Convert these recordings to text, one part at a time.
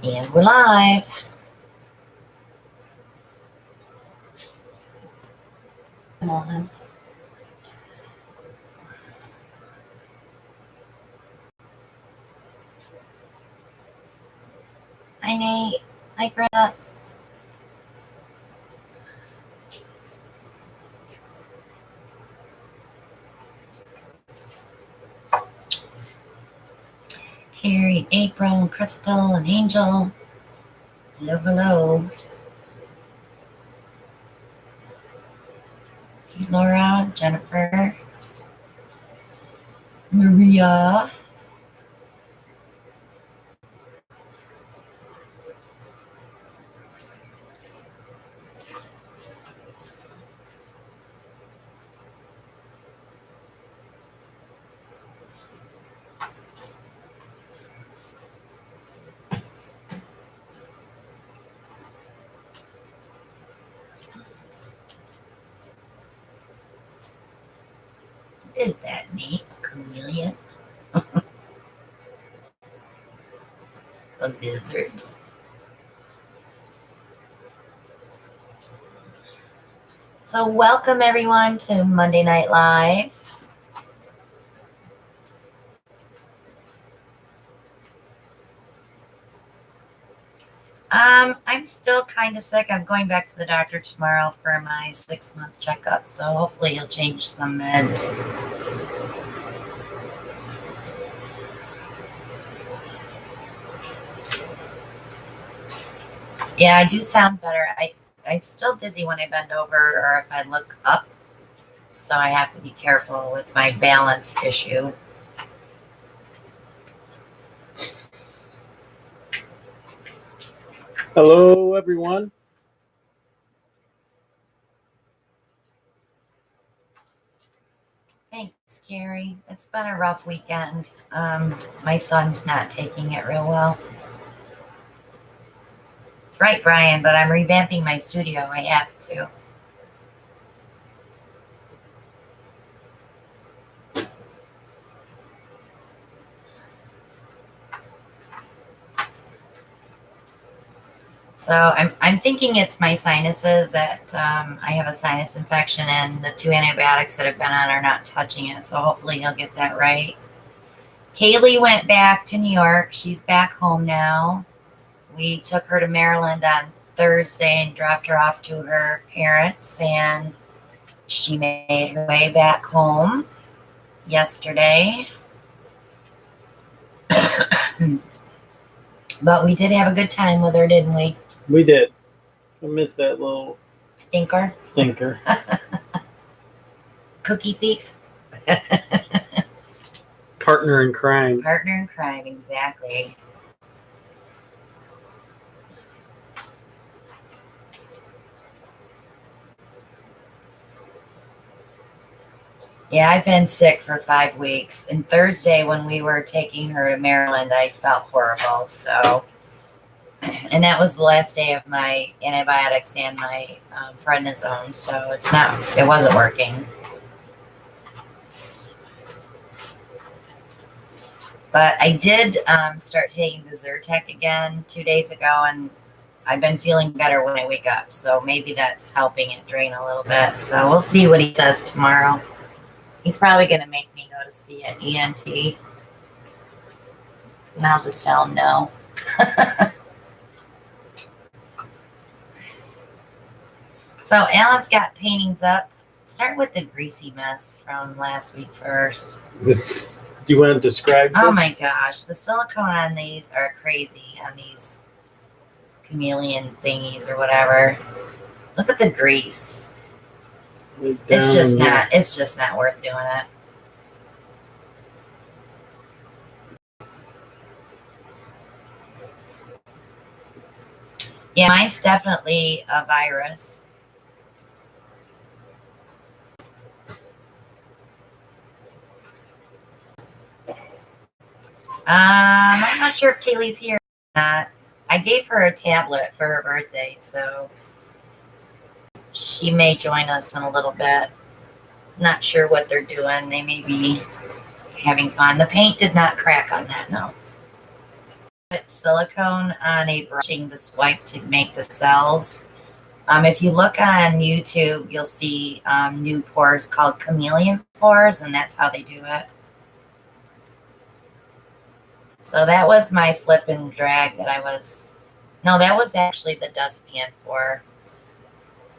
And we're live. Come on. Hi, Nate. Hi, Greta. Carrie, April, Crystal, and Angel. Hello, hello. Hey, Laura, Jennifer, Maria. What is that, Nate? Chameleon? A lizard. So welcome everyone to Monday Night Live. I'm still kind of sick. I'm going back to the doctor tomorrow for my 6-month checkup, so hopefully he'll change some meds. Yeah, I do sound better. I'm still dizzy when I bend over or if I look up, so I have to be careful with my balance issue. Hello, everyone. Thanks, Carrie. It's been a rough weekend. My son's not taking it real well. That's right, Brian, but I'm revamping my studio. I have to. So I'm thinking it's my sinuses that I have a sinus infection, and the 2 antibiotics that have been on are not touching it. So hopefully he'll get that right. Kaylee went back to New York. She's back home now. We took her to Maryland on Thursday and dropped her off to her parents, and she made her way back home yesterday. But we did have a good time with her, didn't we? We did. I missed that little Stinker. Cookie thief. Partner in crime. Partner in crime, exactly. Yeah, I've been sick for 5 weeks. And Thursday, when we were taking her to Maryland, I felt horrible. So, and that was the last day of my antibiotics and my prednisone. So it wasn't working. But I did start taking the Zyrtec again 2 days ago, and I've been feeling better when I wake up. So maybe that's helping it drain a little bit. So we'll see what he says tomorrow. He's probably going to make me go to see an ENT. And I'll just tell him no. So Alan's got paintings up. Start with the greasy mess from last week first. Do you want to describe this? Oh my gosh. The silicone on these are crazy, on these chameleon thingies or whatever. Look at the grease. It's just not worth doing it. Yeah, mine's definitely a virus. I'm not sure if Kaylee's here or not. I gave her a tablet for her birthday, so she may join us in a little bit. Not sure what they're doing. They may be having fun. The paint did not crack on that, no. But silicone on a brushing the swipe to make the cells. If you look on YouTube, you'll see new pores called chameleon pores, and that's how they do it. So that was my flip and drag that that was actually the dustpan pore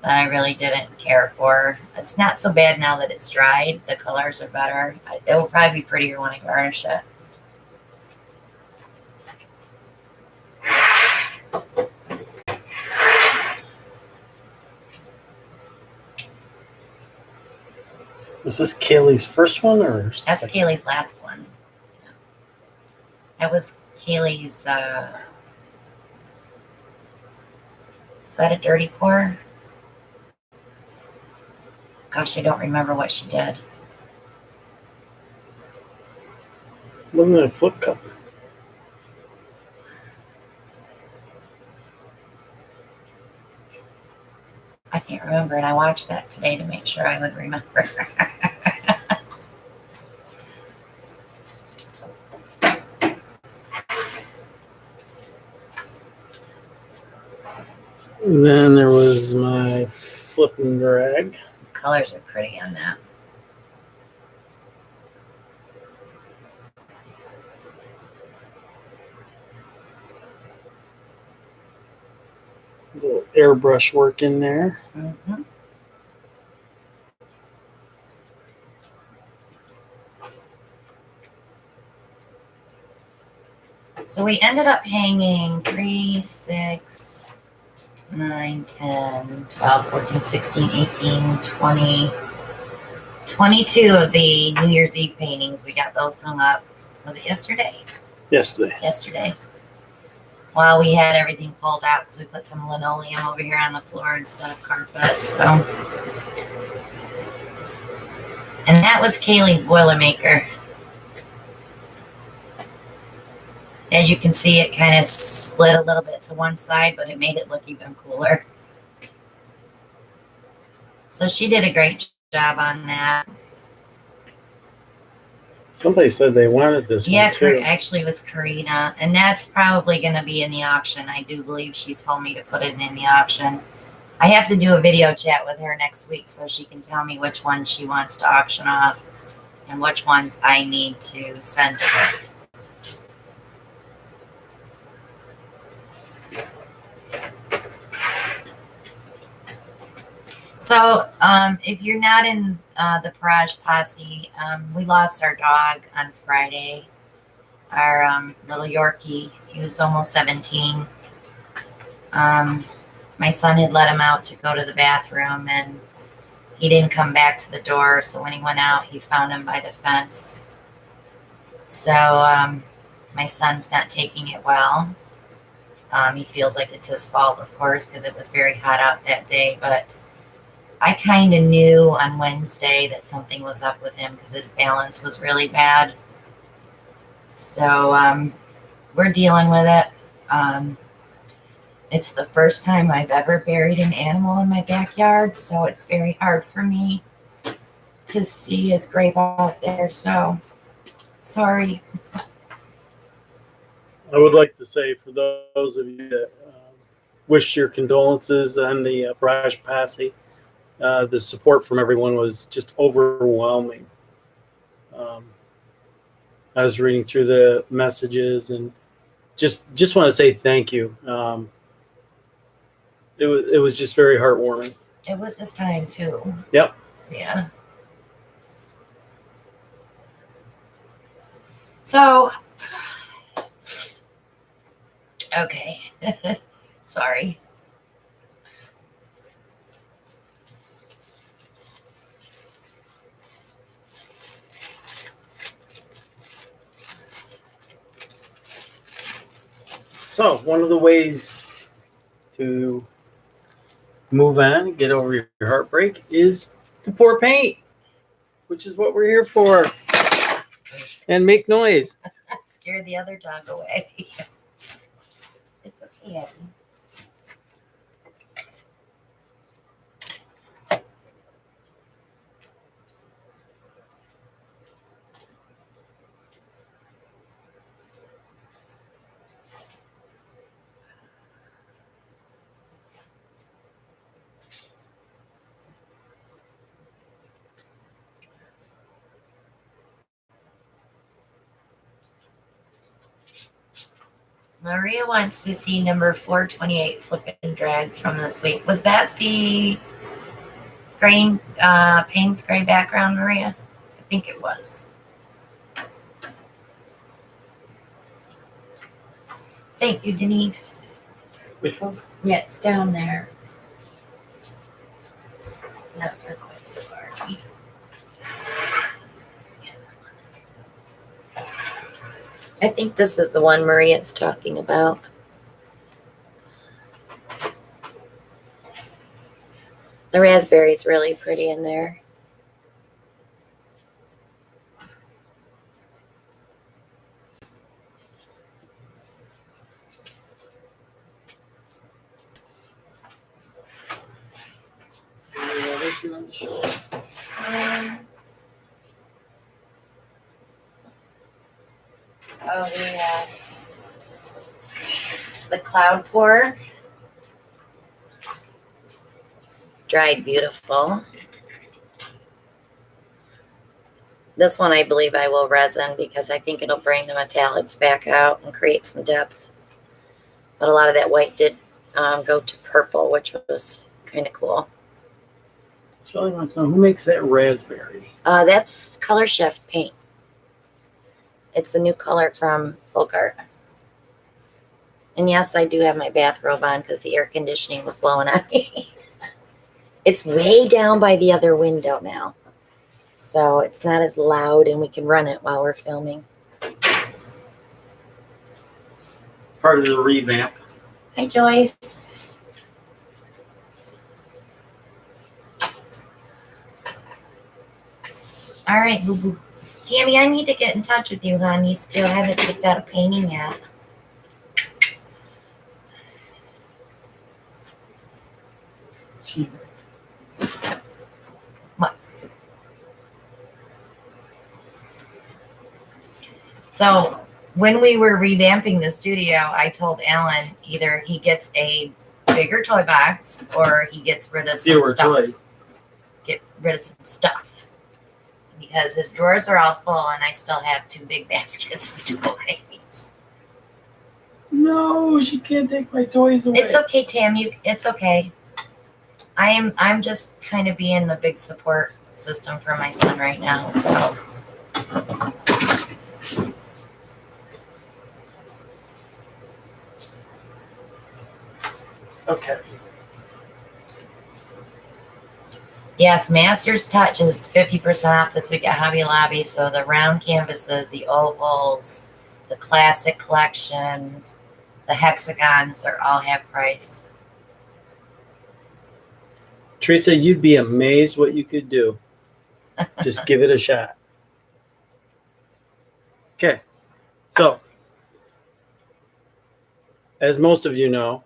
that I really didn't care for. It's not so bad now that it's dried. The colors are better. It will probably be prettier when I varnish it. Was this Kaylee's first one or That's second? Kaylee's last one. That was Kaylee's, is that a dirty pour? Gosh, I don't remember what she did. Wasn't it a flip cup? I can't remember, and I watched that today to make sure I would remember. And then there was my flip and drag. The colors are pretty on that. A little airbrush work in there. Mm-hmm. So we ended up hanging 3, 6, 9, 10, 12, 14, 16, 18, 20, 22 of the New Year's Eve paintings. We got those hung up. Was it yesterday? Yesterday. Yesterday. While we had everything pulled out because we put some linoleum over here on the floor instead of carpet. So, and that was Kaylee's Boilermaker. As you can see, it kind of slid a little bit to one side, but it made it look even cooler. So she did a great job on that. Somebody said they wanted this one too. Yeah, actually it was Karina, and that's probably going to be in the auction. I do believe she told me to put it in the auction. I have to do a video chat with her next week so she can tell me which ones she wants to auction off and which ones I need to send to her. So, if you're not in the Barrage Posse, we lost our dog on Friday. Our little Yorkie. He was almost 17. My son had let him out to go to the bathroom, and he didn't come back to the door. So when he went out, he found him by the fence. So my son's not taking it well. He feels like it's his fault, of course, because it was very hot out that day, but I kind of knew on Wednesday that something was up with him because his balance was really bad. So we're dealing with it. It's the first time I've ever buried an animal in my backyard, so it's very hard for me to see his grave out there. So sorry. I would like to say for those of you that wish your condolences on the Barrage Posse, the support from everyone was just overwhelming. I was reading through the messages and just want to say thank you. It was just very heartwarming. It was his time too. Yep. Yeah. So, okay. Sorry. So one of the ways to move on and get over your heartbreak is to pour paint, which is what we're here for, and make noise. I scared the other dog away. It's okay, Abby. Maria wants to see number 428 flip and drag from this week. Was that the green Payne's gray background, Maria? I think it was. Thank you, Denise. Which one? Yeah, it's down there. Not for quite so far. I think this is the one Maria's talking about. The raspberry's really pretty in there. Oh, the cloud pour. Dried beautiful. This one I believe I will resin because I think it'll bring the metallics back out and create some depth. But a lot of that white did go to purple, which was kind of cool. Shelly wants to know who makes that raspberry. That's Color Chef paint. It's a new color from Folk Art. And yes, I do have my bathrobe on because the air conditioning was blowing on me. It's way down by the other window now. So it's not as loud and we can run it while we're filming. Part of the revamp. Hi, Joyce. All right, boo boo. Tammy, I need to get in touch with you, hon. You still haven't picked out a painting yet. Jeez. What? So when we were revamping the studio, I told Alan either he gets a bigger toy box or he gets rid of some Fewer stuff. toys. Get rid of some stuff. Because his drawers are all full and I still have 2 big baskets of toys. No, she can't take my toys away. It's okay, Tam. It's okay. I'm just kind of being the big support system for my son right now. So Okay. yes, Master's Touch is 50% off this week at Hobby Lobby. So the round canvases, the ovals, the classic collection, the hexagons, they're all half price. Teresa, you'd be amazed what you could do. Just give it a shot. Okay. So, as most of you know,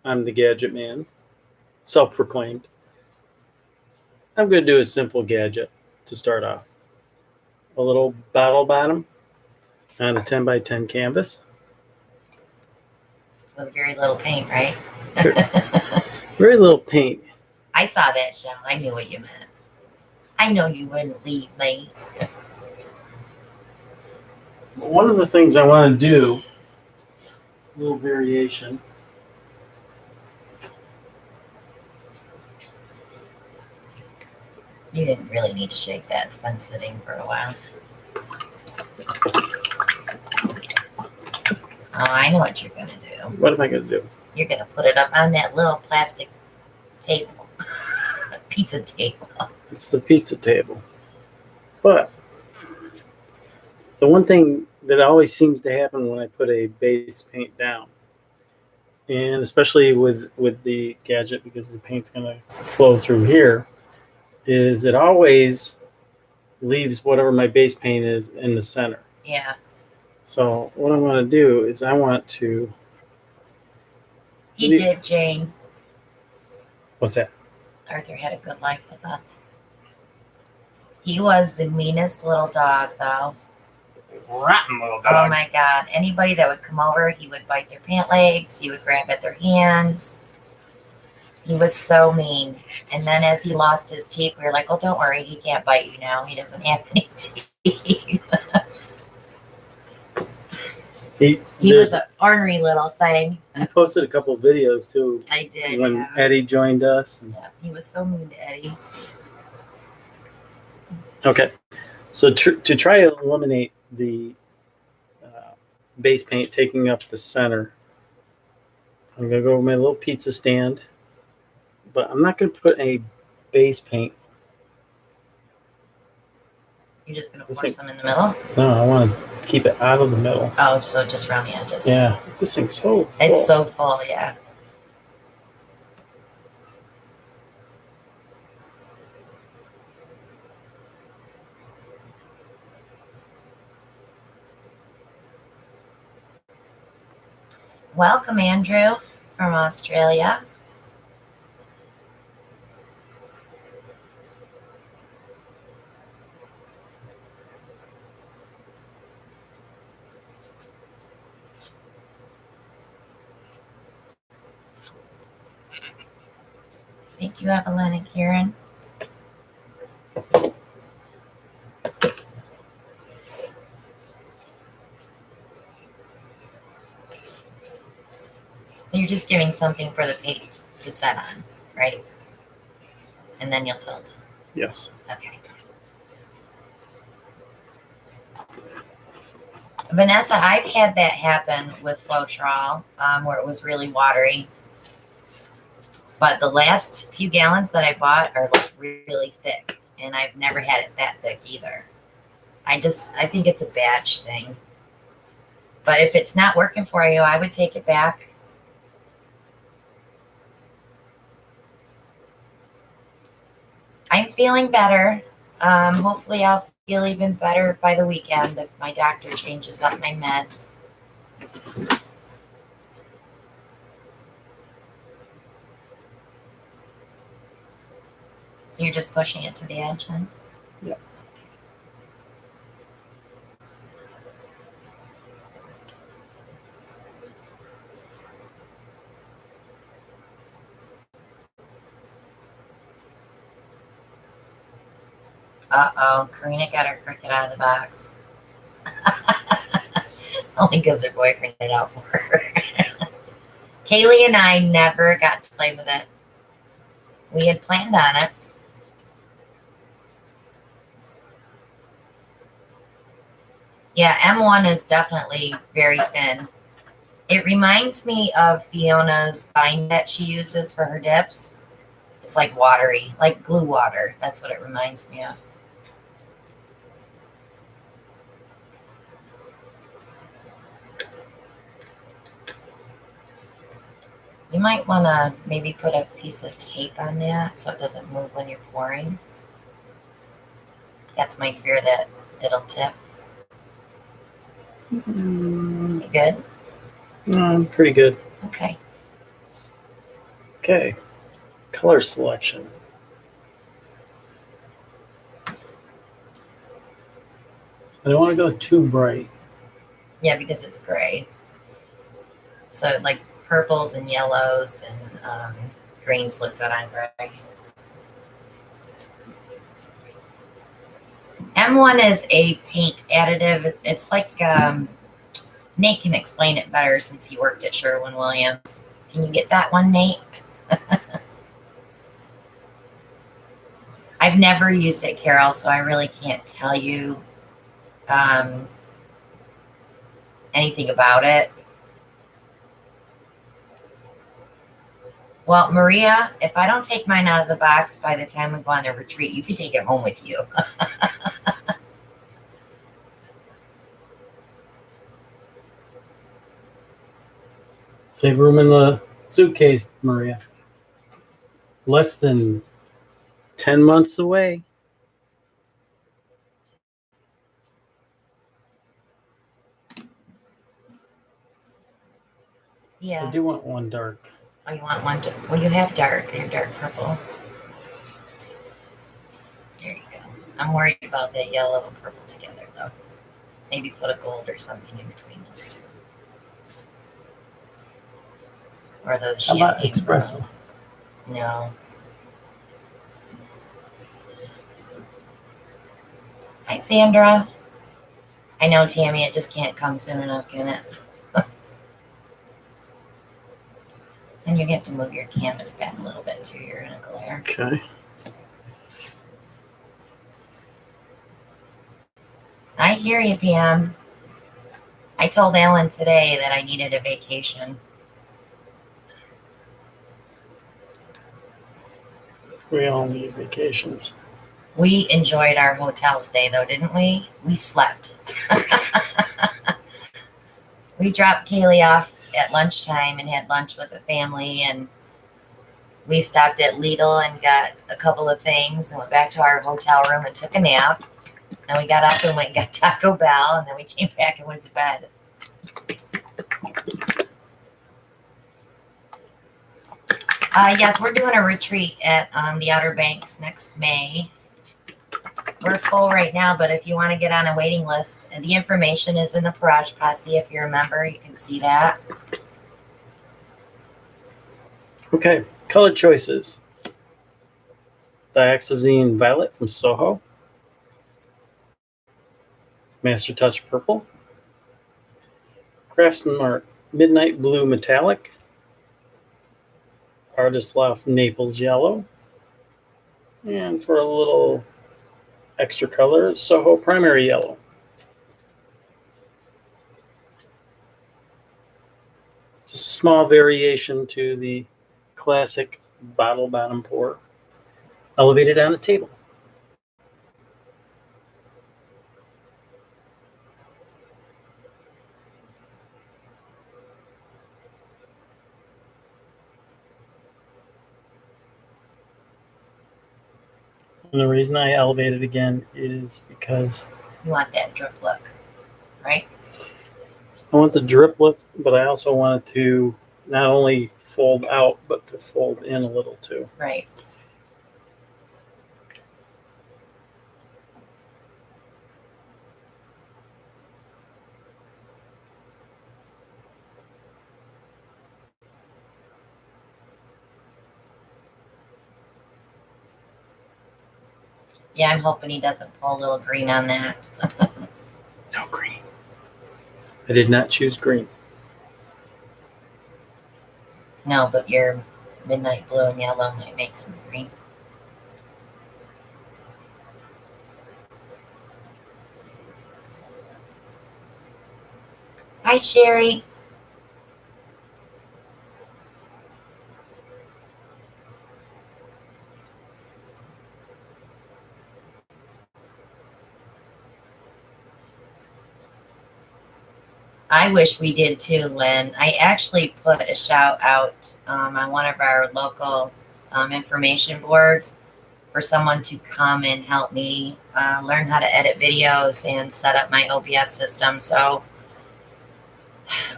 I'm the gadget man, self-proclaimed. I'm going to do a simple gadget to start off. A little bottle bottom on a 10 by 10 canvas. With very little paint, right? Very little paint. I saw that, Shell. I knew what you meant. I know you wouldn't leave me. One of the things I want to do, a little variation. You didn't really need to shake that. It's been sitting for a while. Oh, I know what you're going to do. What am I going to do? You're going to put it up on that little plastic table. Pizza table. It's the pizza table. But the one thing that always seems to happen when I put a base paint down, and especially with the gadget because the paint's going to flow through here, is it always leaves whatever my base paint is in the center. Yeah. So what I want to do is I want to... He did, Jane. What's that? Arthur had a good life with us. He was the meanest little dog, though. Rotten little dog. Oh my God. Anybody that would come over, he would bite their pant legs. He would grab at their hands. He was so mean. And then as he lost his teeth, we were like, oh, don't worry. He can't bite you now. He doesn't have any teeth. He was an ornery little thing. He posted a couple of videos too I did. when Yeah. Eddie joined us. Yeah, he was so mean to Eddie. Okay, so to try to eliminate the base paint taking up the center, I'm gonna go with my little pizza stand, but I'm not gonna put any base paint. You're just gonna pour some in the middle? No, I want to keep it out of the middle. Oh, so just around the edges. Yeah, this thing's so full. It's so full, yeah. Welcome, Andrew, from Australia. Thank you, Evelyn and Kieran. So you're just giving something for the paint to set on, right? And then you'll tilt. Yes. Okay. Vanessa, I've had that happen with Floetrol, where it was really watery. But the last few gallons that I bought are like really thick, and I've never had it that thick either. I think it's a batch thing. But if it's not working for you, I would take it back. I'm feeling better. Hopefully I'll feel even better by the weekend if my doctor changes up my meds. So you're just pushing it to the edge then? Yep. Uh-oh, Karina got her Cricut out of the box. Only because her boyfriend did it out for her. Kaylee and I never got to play with it. We had planned on it. Yeah, M1 is definitely very thin. It reminds me of Fiona's bind that she uses for her dips. It's like watery, like glue water. That's what it reminds me of. You might want to maybe put a piece of tape on that so it doesn't move when you're pouring. That's my fear, that it'll tip. You good? I'm pretty good. Okay. Okay, color selection. I don't want to go too bright. Yeah, because it's gray. So like purples and yellows and greens look good on gray. M1 is a paint additive. It's like, Nate can explain it better since he worked at Sherwin-Williams. Can you get that one, Nate? I've never used it, Carol, so I really can't tell you anything about it. Well, Maria, if I don't take mine out of the box by the time we go on the retreat, you can take it home with you. Save room in the suitcase, Maria. Less than 10 months away. Yeah. I do want one dark. Oh, you want one? Well, you have dark. You have dark purple. There you go. I'm worried about that yellow and purple together, though. Maybe put a gold or something in between those two. Or those How about champagne espresso? No. Hi, Sandra. I know, Tammy, it just can't come soon enough, can it? And you have to move your canvas back a little bit too. You're going to glare. Okay. I hear you, Pam. I told Ellen today that I needed a vacation. We all need vacations. We enjoyed our hotel stay, though, didn't we? We slept. We dropped Kaylee off at lunchtime and had lunch with the family, and we stopped at Lidl and got a couple of things and went back to our hotel room and took a nap. Then we got up and went and got Taco Bell, and then we came back and went to bed. Yes, we're doing a retreat at the Outer Banks next May. We're full right now, but if you want to get on a waiting list, and the information is in the Garage Posse. If you're a member, you can see that. Okay, color choices. Dioxazine Violet from Soho. Master Touch Purple. Craftsman Midnight Blue Metallic. Artist Loft Naples Yellow. And for a little extra color, Soho Primary Yellow. Just a small variation to the classic bottle bottom pour, elevated on a table. And the reason I elevated again is because You want that drip look, right? I want the drip look, but I also want it to not only fold out, but to fold in a little too. Right. Yeah, I'm hoping he doesn't pull a little green on that. No green. I did not choose green. No, but your midnight blue and yellow might make some green. Hi, Sherry. I wish we did too, Lynn. I actually put a shout out on one of our local information boards for someone to come and help me learn how to edit videos and set up my OBS system. So,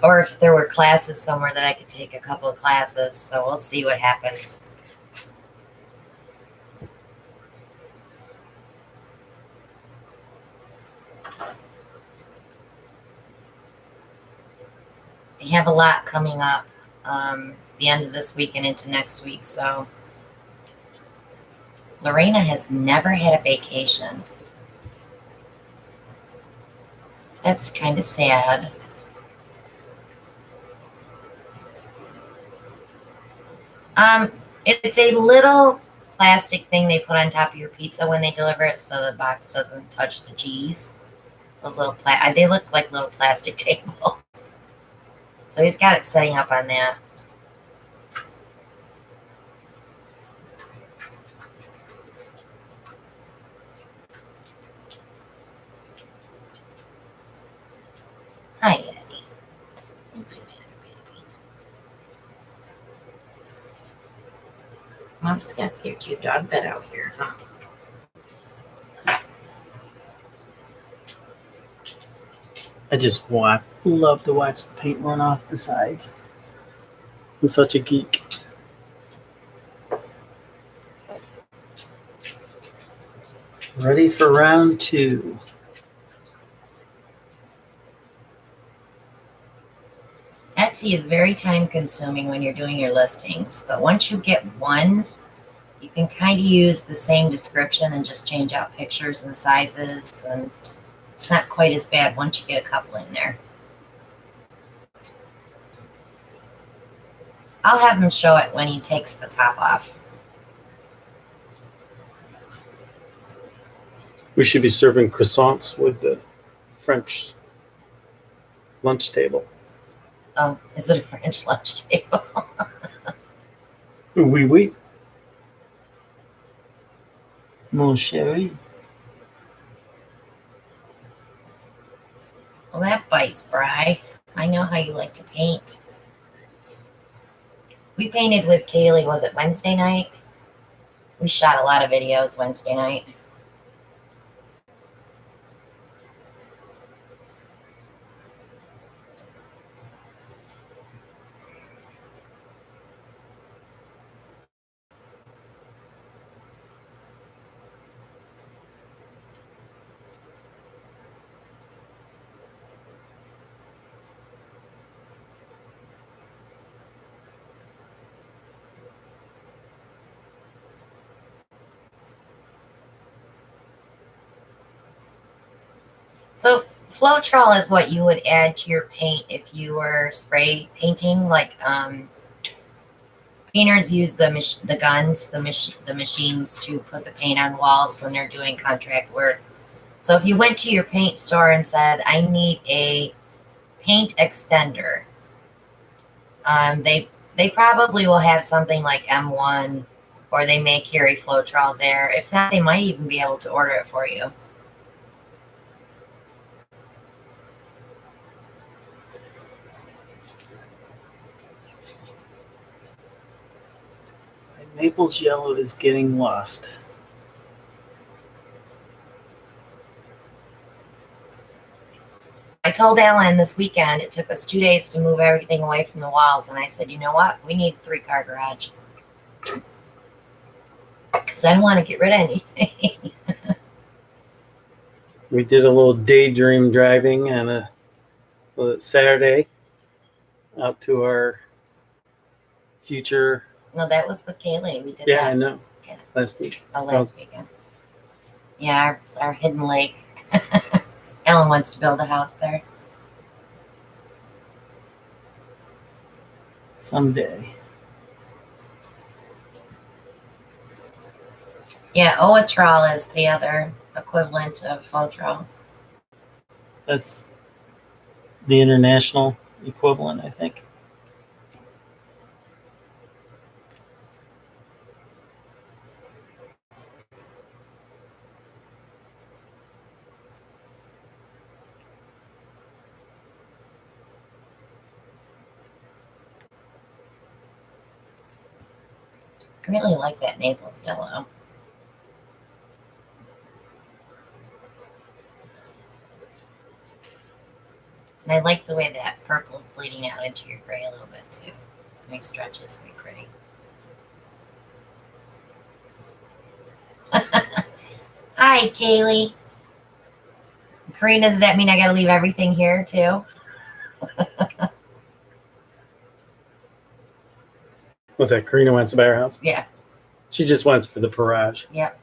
or if there were classes somewhere that I could take a couple of classes. So we'll see what happens. I have a lot coming up the end of this week and into next week. So Lorena has never had a vacation. That's kind of sad. It's a little plastic thing they put on top of your pizza when they deliver it so the box doesn't touch the cheese. Those little they look like little plastic tables. So he's got it setting up on that. Hi, Eddie. What's the matter, baby? Mom's got to get you a dog bed out here, huh? I just love to watch the paint run off the sides. I'm such a geek. Ready for round 2. Etsy is very time consuming when you're doing your listings, but once you get one, you can kind of use the same description and just change out pictures and sizes, and it's not quite as bad once you get a couple in there. I'll have him show it when he takes the top off. We should be serving croissants with the French lunch table. Oh, is it a French lunch table? Oui, oui. Mon chéri. Well, that bites, Bri. I know how you like to paint. We painted with Kaylee, was it Wednesday night? We shot a lot of videos Wednesday night. So Floetrol is what you would add to your paint if you were spray painting. Like painters use the guns, the machines to put the paint on walls when they're doing contract work. So if you went to your paint store and said, "I need a paint extender," they probably will have something like M1, or they may carry Floetrol there. If not, they might even be able to order it for you. Naples yellow is getting lost. I told Ellen this weekend it took us 2 days to move everything away from the walls, and I said, you know what? We need a 3-car garage. Because I don't want to get rid of anything. We did a little daydream driving on a Saturday out to our future. No, that was with Kaylee. We did Yeah, that. I know. Yeah. Last week. Last weekend. Yeah, our hidden lake. Ellen wants to build a house there. Someday. Yeah, Oatrol is the other equivalent of Floetrol. That's the international equivalent, I think. I really like that Naples yellow. And I like the way that purple is bleeding out into your gray a little bit too. It makes stretches pretty pretty. Hi, Kaylee. Karina, does that mean I gotta leave everything here too? What's that? Karina wants to buy her house? Yeah. She just wants for the garage. Yep.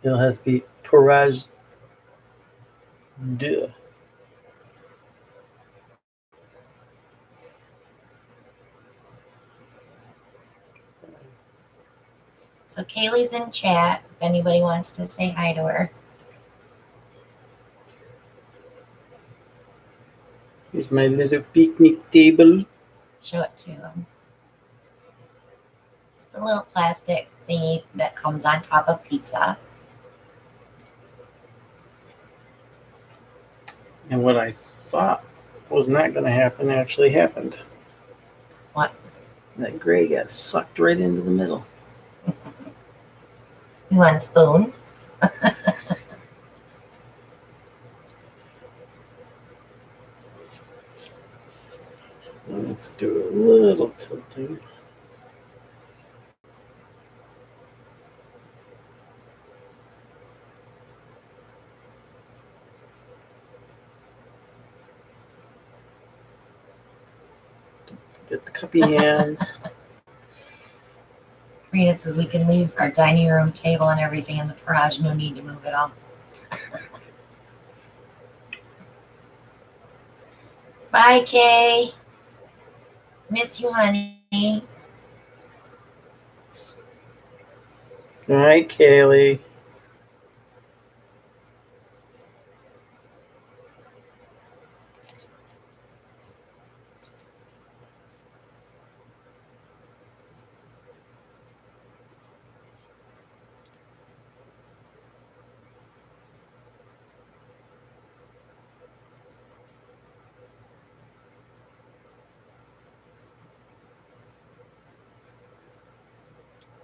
It'll have to be garage. Duh. So Kaylee's in chat if anybody wants to say hi to her. Here's my little picnic table. Show it to them. It's a little plastic thingy that comes on top of pizza. And what I thought was not going to happen actually happened. What? That gray got sucked right into the middle. You want a spoon? Let's do a little tilting. Don't forget the cuppy hands. Rita says we can leave our dining room table and everything in the garage. No need to move it all. Bye, Kay. Miss you, honey. All right, Kaylee.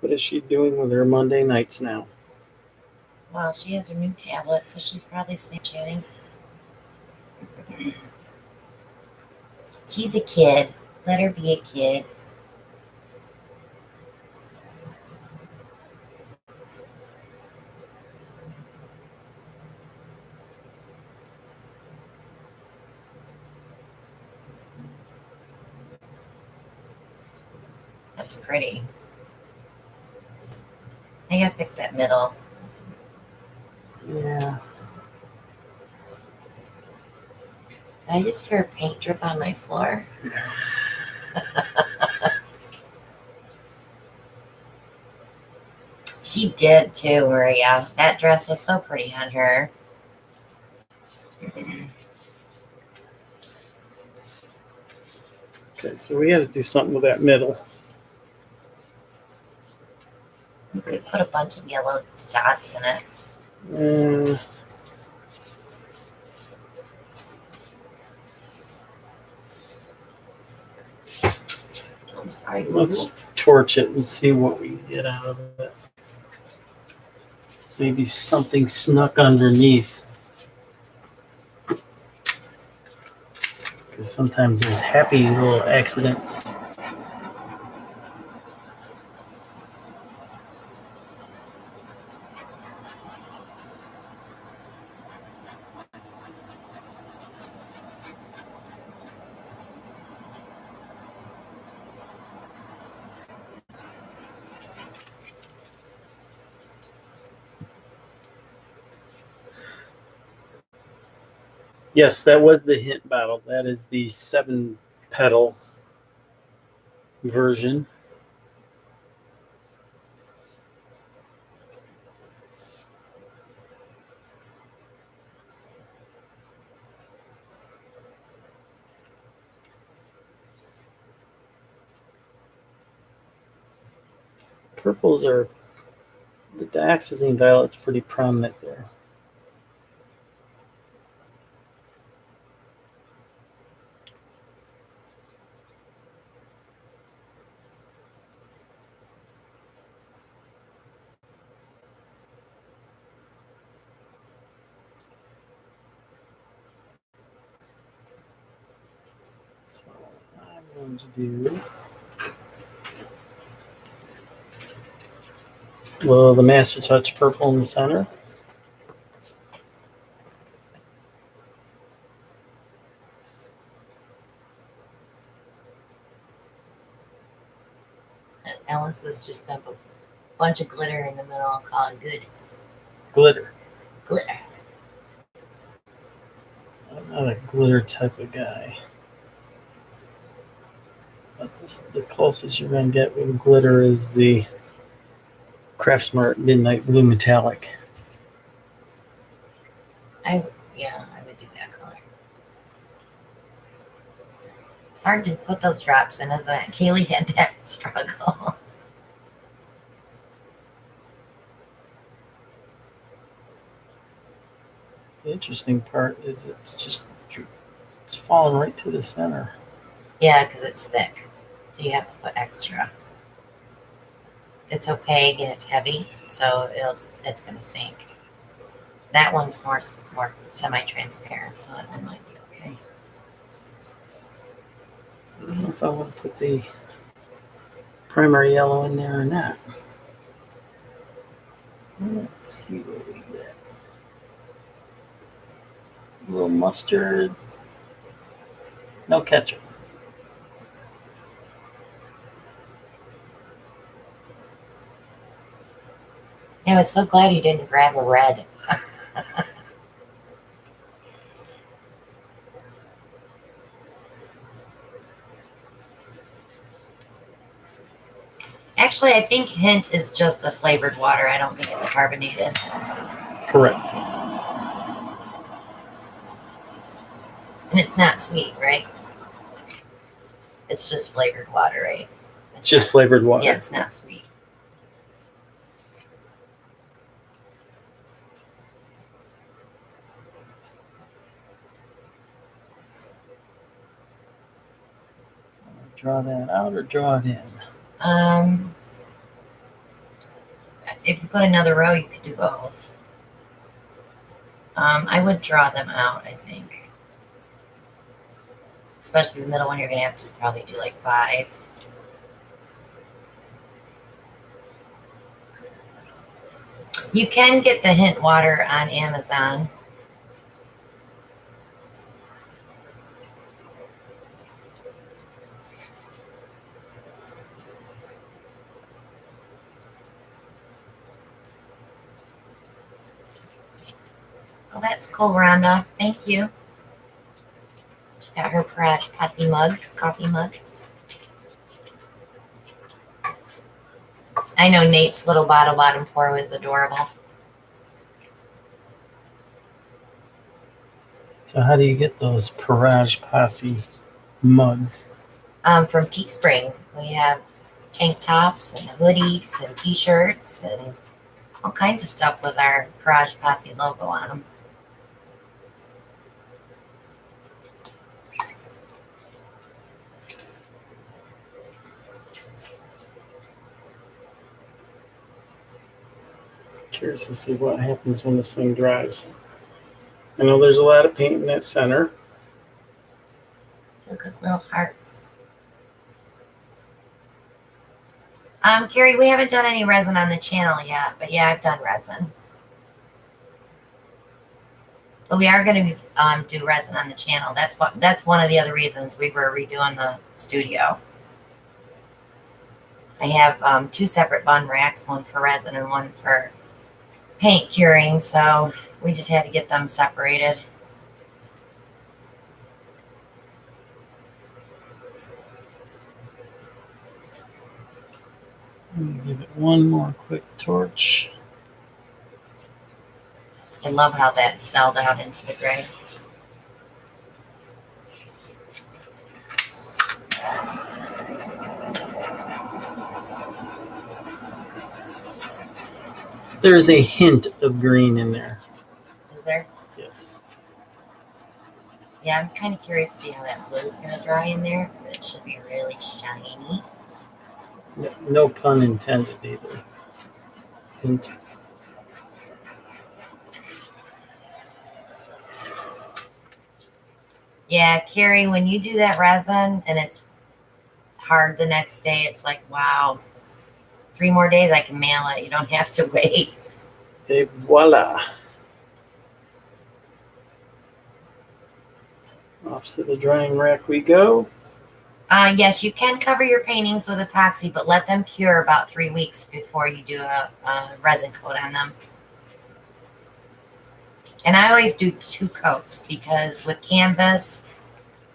What is she doing with her Monday nights now? Well, she has her new tablet, so she's probably Snapchatting. She's a kid. Let her be a kid. That's pretty. I gotta fix that middle. Yeah. Did I just hear paint drip on my floor? She did too, Maria. That dress was so pretty on her. Okay, so we got to do something with that middle. You could put a bunch of yellow dots in it. I'm sorry, Let's torch it and see what we get out of it. Maybe something snuck underneath. Because sometimes there's happy little accidents. Yes, that was the hint bottle. That is the 7-petal version. Purples are, the dioxazine violet's pretty prominent there. So I'm going to do the Master Touch purple in the center. Ellen says just dump a bunch of glitter in the middle and call it good. Glitter. Glitter. I'm not a glitter type of guy. But this is the closest you're going to get with glitter is the Craftsmart Midnight Blue Metallic. I would do that color. It's hard to put those drops in, isn't it? Kaylee had that struggle. The interesting part is it's falling right to the center. Yeah, because it's thick, so you have to put extra. It's opaque and it's heavy, so it's going to sink. That one's more semi-transparent, so that one might be okay. I don't know if I want to put the primary yellow in there or not. Let's see what we get. A little mustard. No ketchup. Yeah, I was so glad you didn't grab a red. Actually, I think Hint is just a flavored water. I don't think it's carbonated. Correct. And it's not sweet, right? It's just flavored water, right? It's just flavored water. Yeah, it's not sweet. Draw that out or draw it in? If you put another row, you could do both. I would draw them out, I think. Especially the middle one, you're going to have to probably do like 5. You can get the Hint water on Amazon. Oh, that's cool, Rhonda. Thank you. She got her Prash Posse mug, coffee mug. I know Nate's little bottom pour was adorable. So how do you get those Parage Posse mugs? From Teespring. We have tank tops and hoodies and t-shirts and all kinds of stuff with our Garage Posse logo on them. Curious to see what happens when this thing dries. I know there's a lot of paint in that center. Look at little hearts. Carrie, we haven't done any resin on the channel yet, but yeah, I've done resin. But we are going to do resin on the channel. That's one of the other reasons we were redoing the studio. I have 2 separate bun racks, one for resin and one for paint curing, so we just had to get them separated. Give it one more quick torch. I love how that celled out into the gray. There is a hint of green in there. Is there? Yes. Yeah, I'm kind of curious to see how that blue is going to dry in there, because it should be really shiny. No pun intended either. Hint. Yeah, Carrie, when you do that resin and it's hard the next day, it's like, wow, 3 more days I can mail it. You don't have to wait. Et voila. Off to the drying rack we go. Yes, you can cover your paintings with epoxy, but let them cure about 3 weeks before you do a resin coat on them. And I always do 2 coats, because with canvas,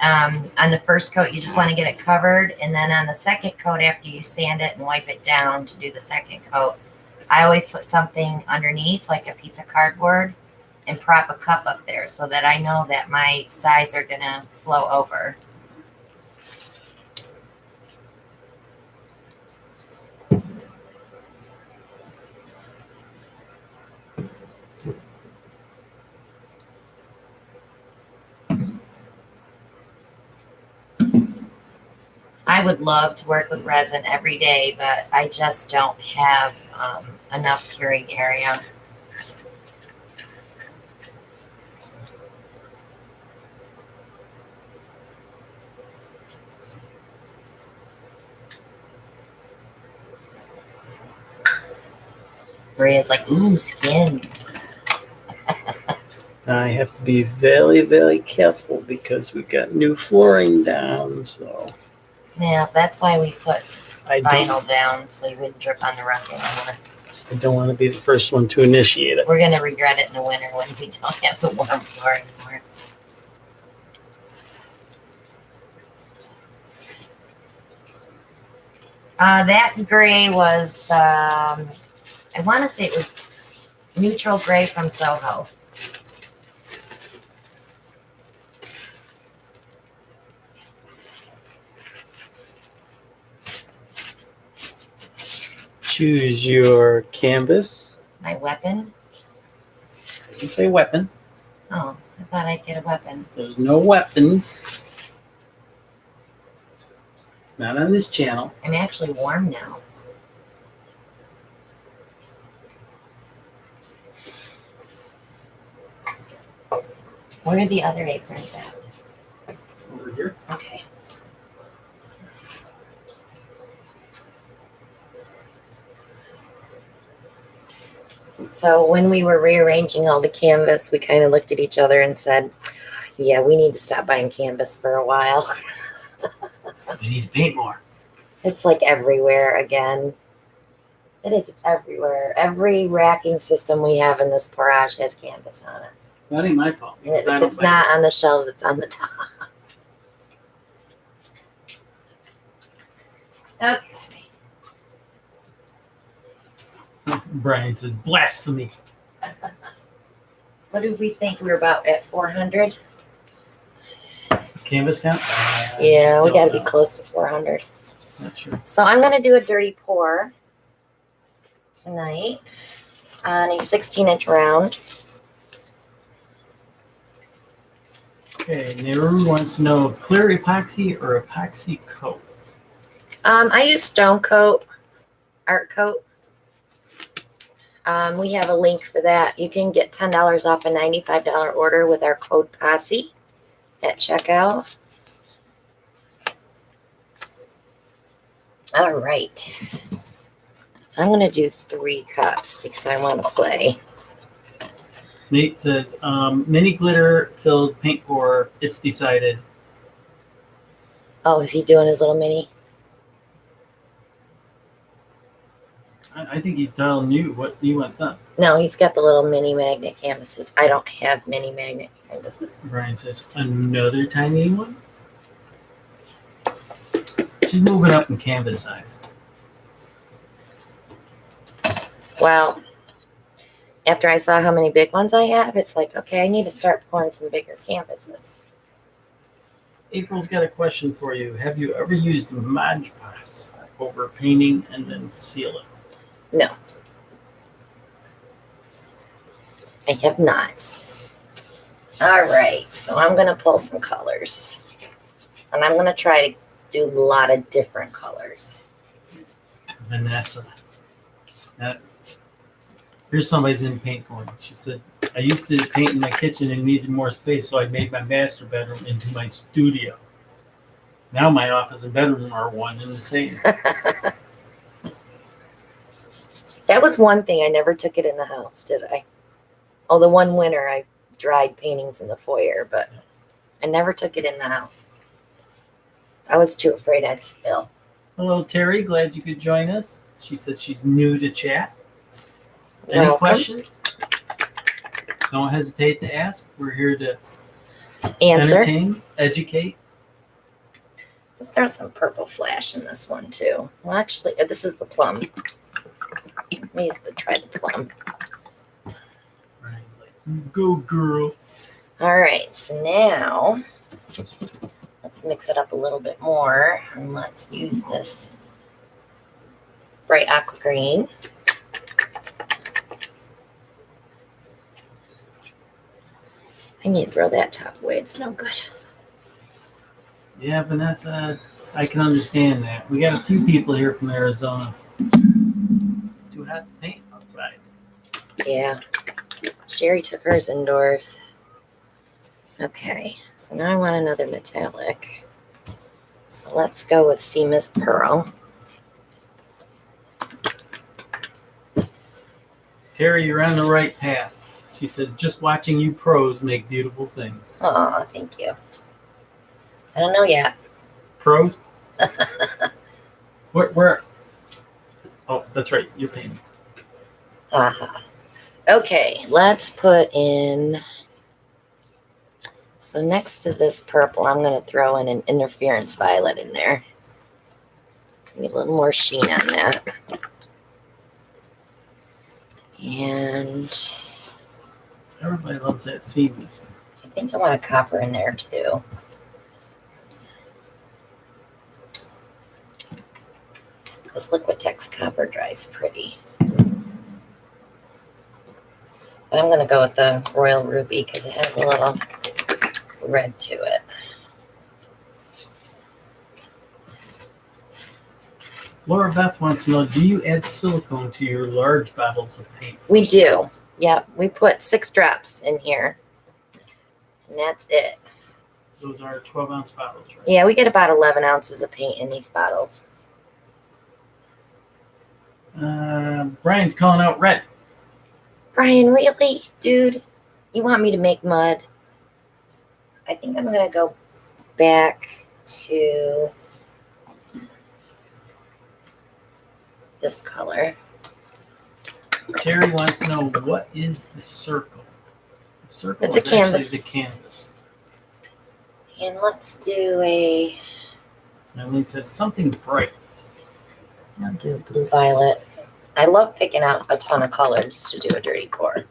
on the first coat, you just want to get it covered. And then on the second coat, after you sand it and wipe it down to do the second coat, I always put something underneath, like a piece of cardboard, and prop a cup up there so that I know that my sides are going to flow over. I would love to work with resin every day, but I just don't have enough curing area. Maria's like, ooh, skins. I have to be very, very careful because we got new flooring down. So Yeah, that's why we put I vinyl down, so you wouldn't drip on the rug anymore. don't want to be the first one to initiate it. We're going to regret it in the winter when we don't have the warm floor anymore. That gray was, I want to say it was neutral gray from Soho. Choose your canvas. My weapon? You can say weapon. Oh, I thought I'd get a weapon. There's no weapons. Not on this channel. I'm actually warm now. Where are the other aprons at? Over here. Okay. So when we were rearranging all the canvas, we kind of looked at each other and said, yeah, we need to stop buying canvas for a while. We need to paint more. It's like everywhere again. It is, it's everywhere. Every racking system we have in this garage has canvas on it. That ain't my fault. If it's not on the shelves, it's on the top. Okay. Brian says blasphemy. What did we think we were about at 400? Canvas count? Yeah, we got to be close to 400. Not sure. So I'm going to do a dirty pour tonight on a 16-inch round. Okay, Nehru wants to know clear epoxy or epoxy coat. I use Stone Coat, Art Coat. We have a link for that. You can get $10 off a $95 order with our code POSSE at checkout. All right. So I'm going to do 3 cups because I want to play. Nate says, mini glitter filled paint pour, it's decided. Oh, is he doing his little mini? I think he's telling you what he wants done. No, he's got the little mini magnet canvases. I don't have mini magnet canvases. Brian says, another tiny one? She's moving up in canvas size. Well, after I saw how many big ones I have, it's like, okay, I need to start pouring some bigger canvases. April's got a question for you. Have you ever used Mod Podge over painting and then seal it? No. I have not. All right, so I'm going to pull some colors. And I'm going to try to do a lot of different colors. Vanessa. Now, here's somebody's in paint for me. She said, I used to paint in my kitchen and needed more space, so I made my master bedroom into my studio. Now my office and bedroom are one and the same. That was one thing. I never took it in the house, did I? Oh, the one winter I dried paintings in the foyer, but I never took it in the house. I was too afraid I'd spill. Hello, Terry. Glad you could join us. She says she's new to chat. Any Welcome. questions? Don't hesitate to ask. We're here to Answer. entertain, educate. Let's throw some purple flash in this one too. Well, actually, this is the plum. Let me try the plum. Brian's like, go girl. All right, so now let's mix it up a little bit more, and let's use this bright aqua green. I need to throw that top away. It's no good. Yeah, Vanessa, I can understand that. We got a few people here from Arizona. It's too hot to paint outside. Yeah. Sherry took hers indoors. Okay, so now I want another metallic. So let's go with Sea Mist Pearl. Terry, you're on the right path. She said, just watching you pros make beautiful things. Oh, thank you. I don't know yet. Pros? Where? Oh, that's right. You're painting. Haha. Okay, let's put in. So next to this purple, I'm going to throw in an interference violet in there. Need a little more sheen on that. And Everybody loves that seamless. I think I want a copper in there too. This Liquitex copper dries pretty. But I'm going to go with the Royal Ruby because it has a little red to it. Laura Beth wants to know, do you add silicone to your large bottles of paint? We do. Yep. We put 6 drops in here. And that's it. Those are 12-ounce bottles, right? Yeah, we get about 11 ounces of paint in these bottles. Brian's calling out red. Brian, really? Dude, you want me to make mud? I think I'm going to go back to this color. Terry wants to know, what is the circle? The circle It's a is actually canvas. the canvas. And let's do a, Eileen says something bright. I'll do blue violet. I love picking out a ton of colors to do a dirty pour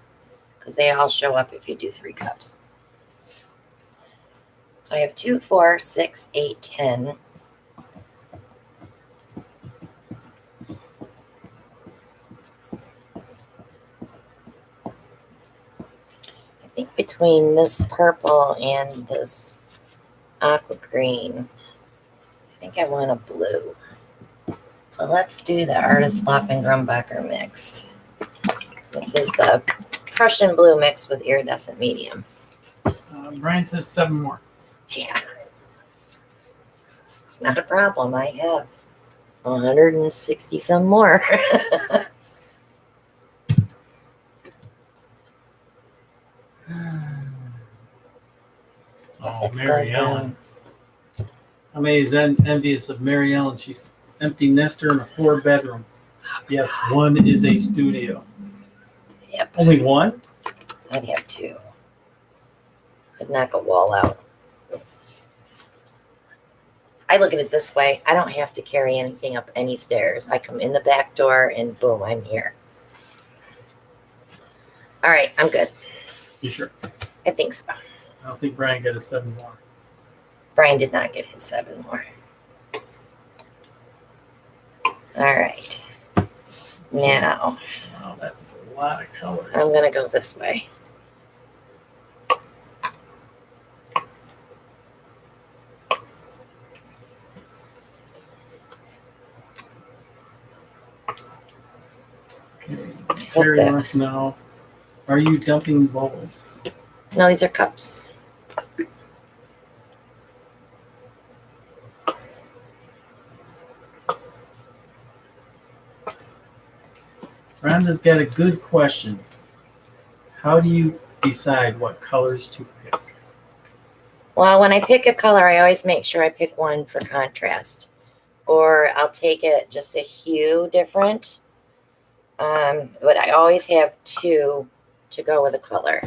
because they all show up if you do 3 cups. So I have 2, 4, 6, 8, 10. I think between this purple and this aqua green, I think I want a blue. So let's do the Artist Grumbacher mix. This is the Prussian blue mixed with iridescent medium. Brian says 7 more. Yeah. It's not a problem. I have 160 some more. Oh, Mary Ellen. I'm envious of Mary Ellen. She's empty nester in a 4-bedroom. Yes, 1 is a studio. Yep. Only 1? I'd have 2. I'd knock a wall out. I look at it this way. I don't have to carry anything up any stairs. I come in the back door and boom, I'm here. All right, I'm good. You sure? I think so. I don't think Brian got a 7 more. Brian did not get his 7 more. All right. Now, Wow, that's a lot of colors. I'm going to go this way. Okay. Terry wants to know, are you dumping bowls? No, these are cups. Rhonda's got a good question. How do you decide what colors to pick? Well, when I pick a color, I always make sure I pick one for contrast. Or I'll take it just a hue different. But I always have 2 to go with a color.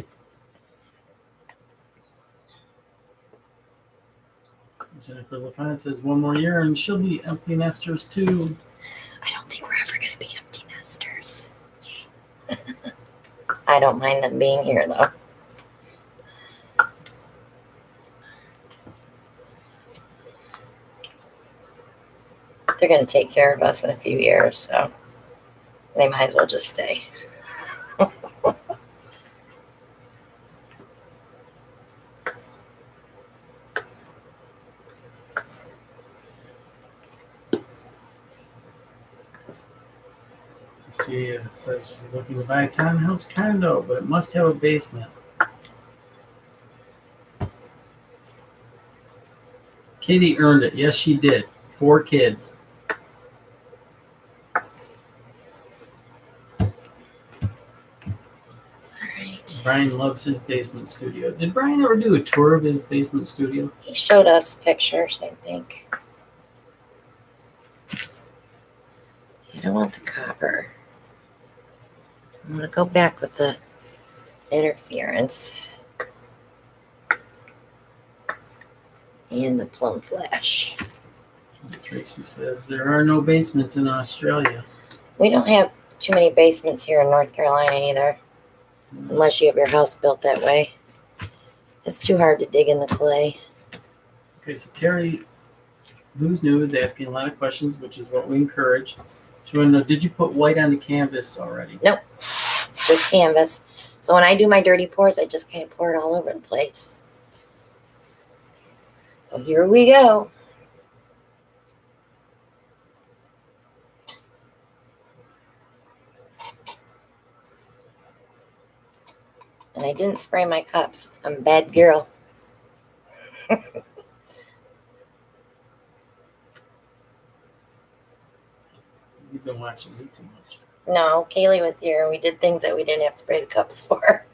Jennifer LaFont says 1 more year and she'll be empty nesters too. I don't think we're ever going to be empty nesters. I don't mind them being here, though. They're going to take care of us in a few years, so they might as well just stay. Cecilia says she's looking to buy a townhouse condo, but it must have a basement. Katie earned it. Yes, she did. 4 kids. Right. Brian loves his basement studio. Did Brian ever do a tour of his basement studio? He showed us pictures, I think. I don't want the copper. I'm going to go back with the interference and the plum flash. Tracy says there are no basements in Australia. We don't have too many basements here in North Carolina either, unless you have your house built that way. It's too hard to dig in the clay. Okay, so Terry, who's new, is asking a lot of questions, which is what we encourage. She want to know, did you put white on the canvas already? Nope, it's just canvas. So when I do my dirty pours, I just kind of pour it all over the place. So here we go. And I didn't spray my cups. I'm a bad girl. You've been watching me too much. No, Kaylee was here and we did things that we didn't have to spray the cups for.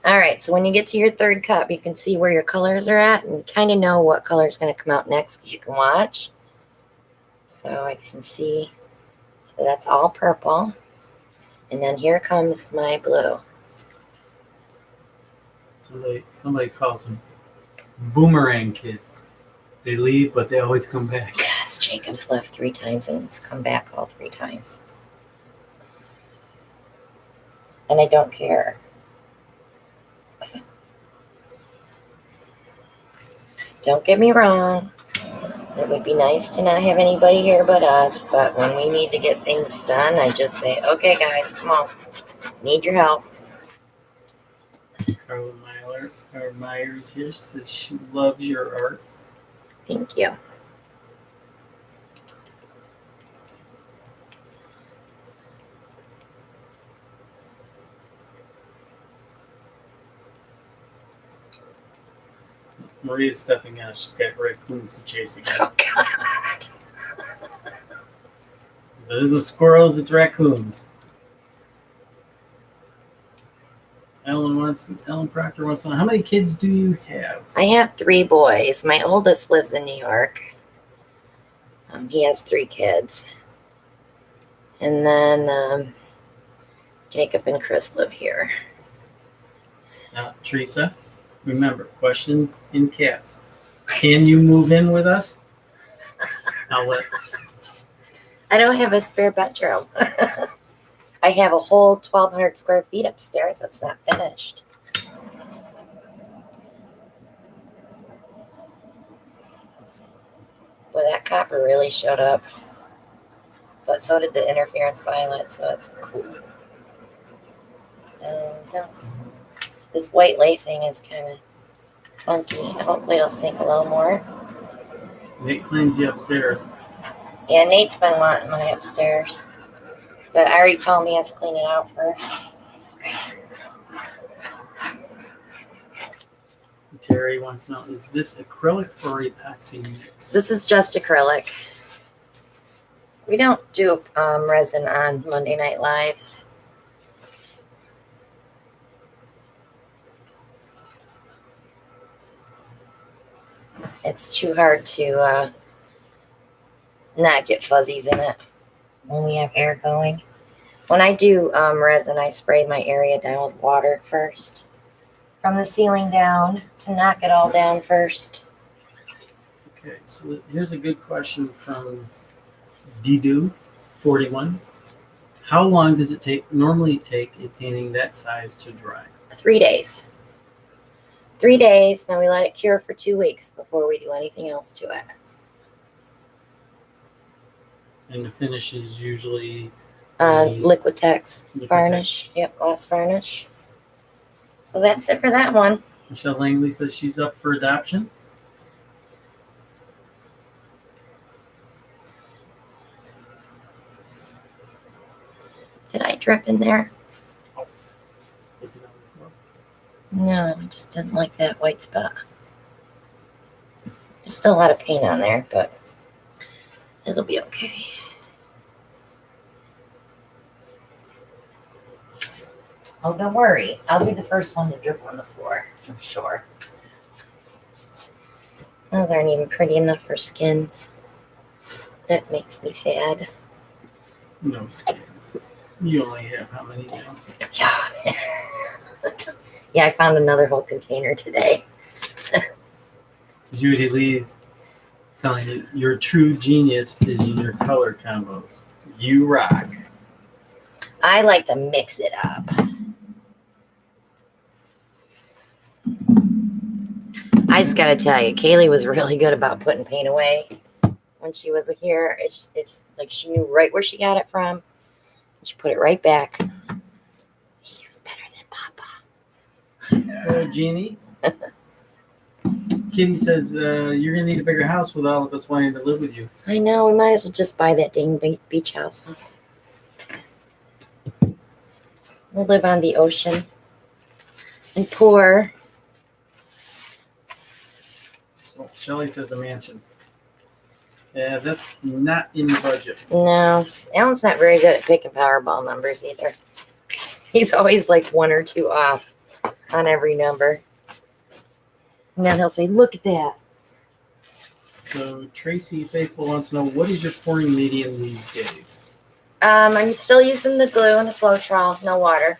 All right, so when you get to your third cup, you can see where your colors are at and kind of know what color is going to come out next because you can watch. So I can see that's all purple. And then here comes my blue. Somebody calls them boomerang kids. They leave, but they always come back. Yes, Jacob's left 3 times and it's come back all 3 times. And I don't care. Don't get me wrong. It would be nice to not have anybody here but us, but when we need to get things done, I just say, okay, guys, come on. Need your help. Carla Myers here says she loves your art. Thank you. Maria's stepping out. She's got raccoons to chase again. Oh, God. If it isn't squirrels, it's raccoons. Ellen Proctor wants to know, how many kids do you have? I have 3 boys. My oldest lives in New York. He has 3 kids. And then Jacob and Chris live here. Now, Teresa, remember, questions in caps. Can you move in with us? I don't have a spare bedroom. I have a whole 1,200 square feet upstairs that's not finished. Well, that copper really showed up. But so did the interference violet, so it's cool. And this white lacing is kind of funky. Hopefully it'll sink a little more. Nate cleans the upstairs. Yeah, Nate's been wanting my upstairs. But I already told him he has to clean it out first. Terry wants to know, is this acrylic or epoxy mix? This is just acrylic. We don't do resin on Monday Night Lives. It's too hard to not get fuzzies in it when we have air going. When I do resin, I spray my area down with water first. From the ceiling down to knock it all down first. Okay, so here's a good question from Didu41. How long does it normally take a painting that size to dry? 3 days. 3 days, then we let it cure for 2 weeks before we do anything else to it. And the finish is usually Liquitex varnish. Yep, gloss varnish. So that's it for that one. Michelle Langley says she's up for adoption. Did I drip in there? Oh. Is it on the floor? No, I just didn't like that white spot. There's still a lot of paint on there, but it'll be okay. Oh, don't worry. I'll be the first one to drip on the floor, I'm sure. Those aren't even pretty enough for skins. That makes me sad. No skins. You only have how many now? Yeah. Yeah, I found another whole container today. Judy Lee's telling you your true genius is in your color combos. You rock. I like to mix it up. I just got to tell you, Kaylee was really good about putting paint away when she was here. It's like she knew right where she got it from. She put it right back. She was better than Papa. Hello, Jeannie. Kitty says you're gonna need a bigger house with all of us wanting to live with you. I know. We might as well just buy that dang beach house. We'll live on the ocean and pour. Oh, Shelly says a mansion. Yeah, that's not in the budget. No, Alan's not very good at picking Powerball numbers either. He's always like 1 or 2 off on every number. And then he'll say, look at that. So Tracy Faithful wants to know, what is your pouring medium these days? I'm still using the glue and the Floetrol, no water.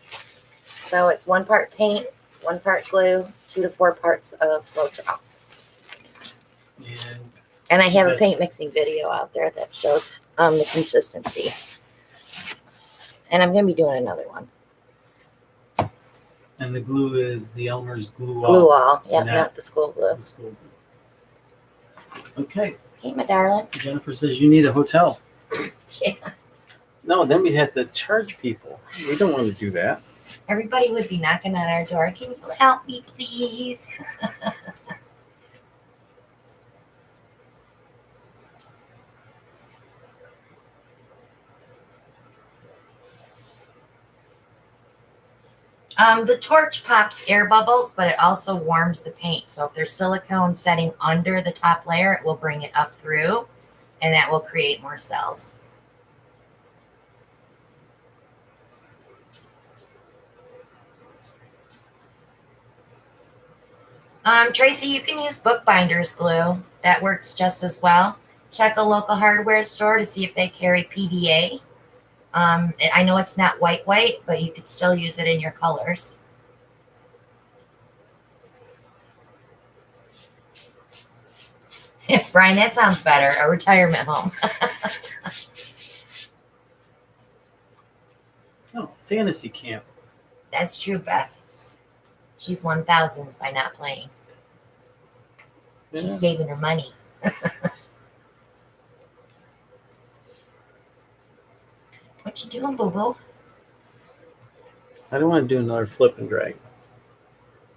So it's 1 part paint, 1 part glue, 2 to 4 parts of Floetrol. And I have a paint mixing video out there that shows the consistency. And I'm going to be doing another one. And the glue is the Elmer's glue all. Glue all. Yep, not the school glue. The school glue. Okay. Hey, my darling. Jennifer says you need a hotel. Yeah. No, then we'd have to charge people. We don't want to do that. Everybody would be knocking on our door. Can you help me, please? The torch pops air bubbles, but it also warms the paint. So if there's silicone setting under the top layer, it will bring it up through, and that will create more cells. Tracy, you can use bookbinders glue. That works just as well. Check a local hardware store to see if they carry PVA. I know it's not white, but you could still use it in your colors. Brian, that sounds better. A retirement home. Oh, fantasy camp. That's true, Beth. She's 1000s by not playing. Yeah. She's saving her money. What you doing, boo-boo? I don't want to do another flip and drag.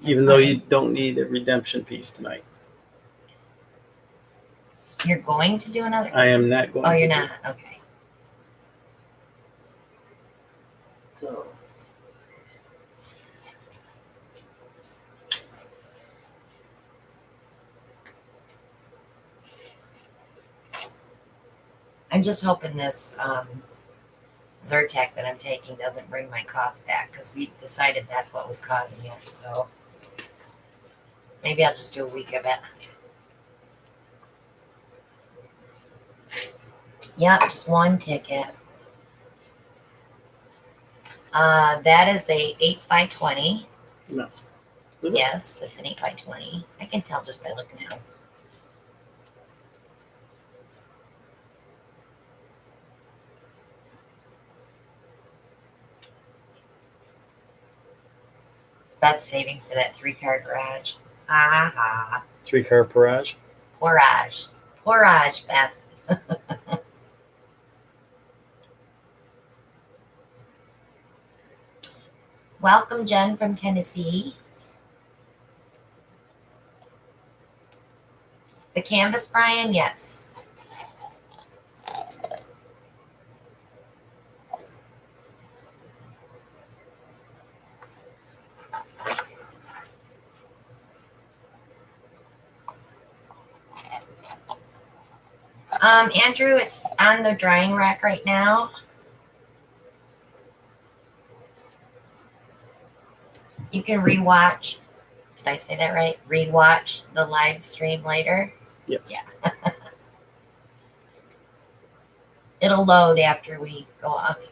Even though you don't need a redemption piece tonight. You're going to do another? I am not going to. Oh, you're not? Okay. So. I'm just hoping this Zyrtec that I'm taking doesn't bring my cough back, because we decided that's what was causing it. So maybe I'll just do a week of it. Yep, just 1 ticket. That is a 8x20. No. Yes, it's an 8x20. I can tell just by looking at it. Beth's saving for that 3-car garage. Ha ha. 3-car garage? Porage. Porage, Beth. Welcome, Jen from Tennessee. The canvas, Brian? Yes. Andrew, it's on the drying rack right now. You can rewatch. Did I say that right? Rewatch the live stream later. Yes. Yeah. It'll load after we go off.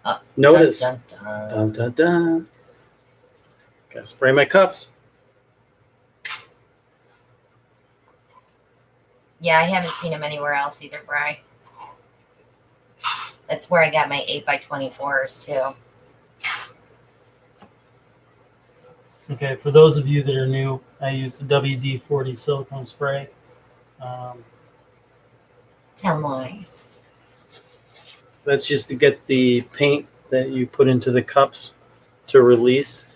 Oh, Notice. Dun, dun, dun. Dun, dun, dun. Gotta spray my cups. Yeah, I haven't seen them anywhere else either, Bri. That's where I got my 8x24s too. Okay, for those of you that are new, I use the WD-40 silicone spray. Tell them why. That's just to get the paint that you put into the cups to release.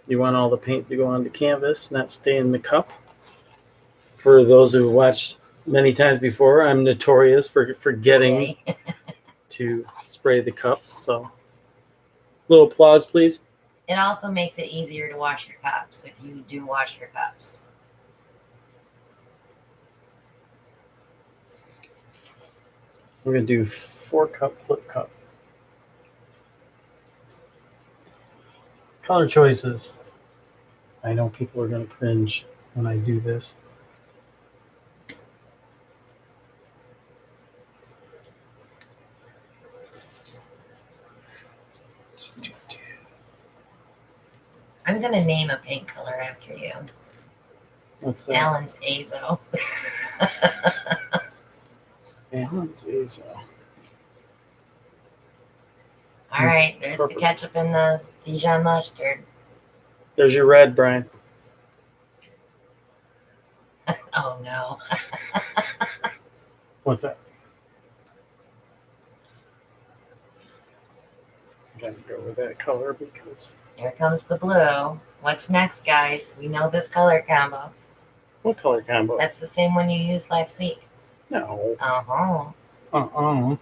You want all the paint to go on the canvas, not stay in the cup. For those who've watched many times before, I'm notorious for forgetting Okay. to spray the cups. So, little applause, please. It also makes it easier to wash your cups if you do wash your cups. We're gonna do 4-cup flip cup. Color choices. I know people are gonna cringe when I do this. I'm going to name a paint color after you. What's that? Alan's Azo. Alan's Azo. All right, there's Purple. the ketchup and the Dijon mustard. There's your red, Brian. Oh no. What's that? I'm gonna go with that color because. Here comes the blue. What's next, guys? We know this color combo. What color combo? That's the same one you used last week. No. Uh-huh. Uh-uh.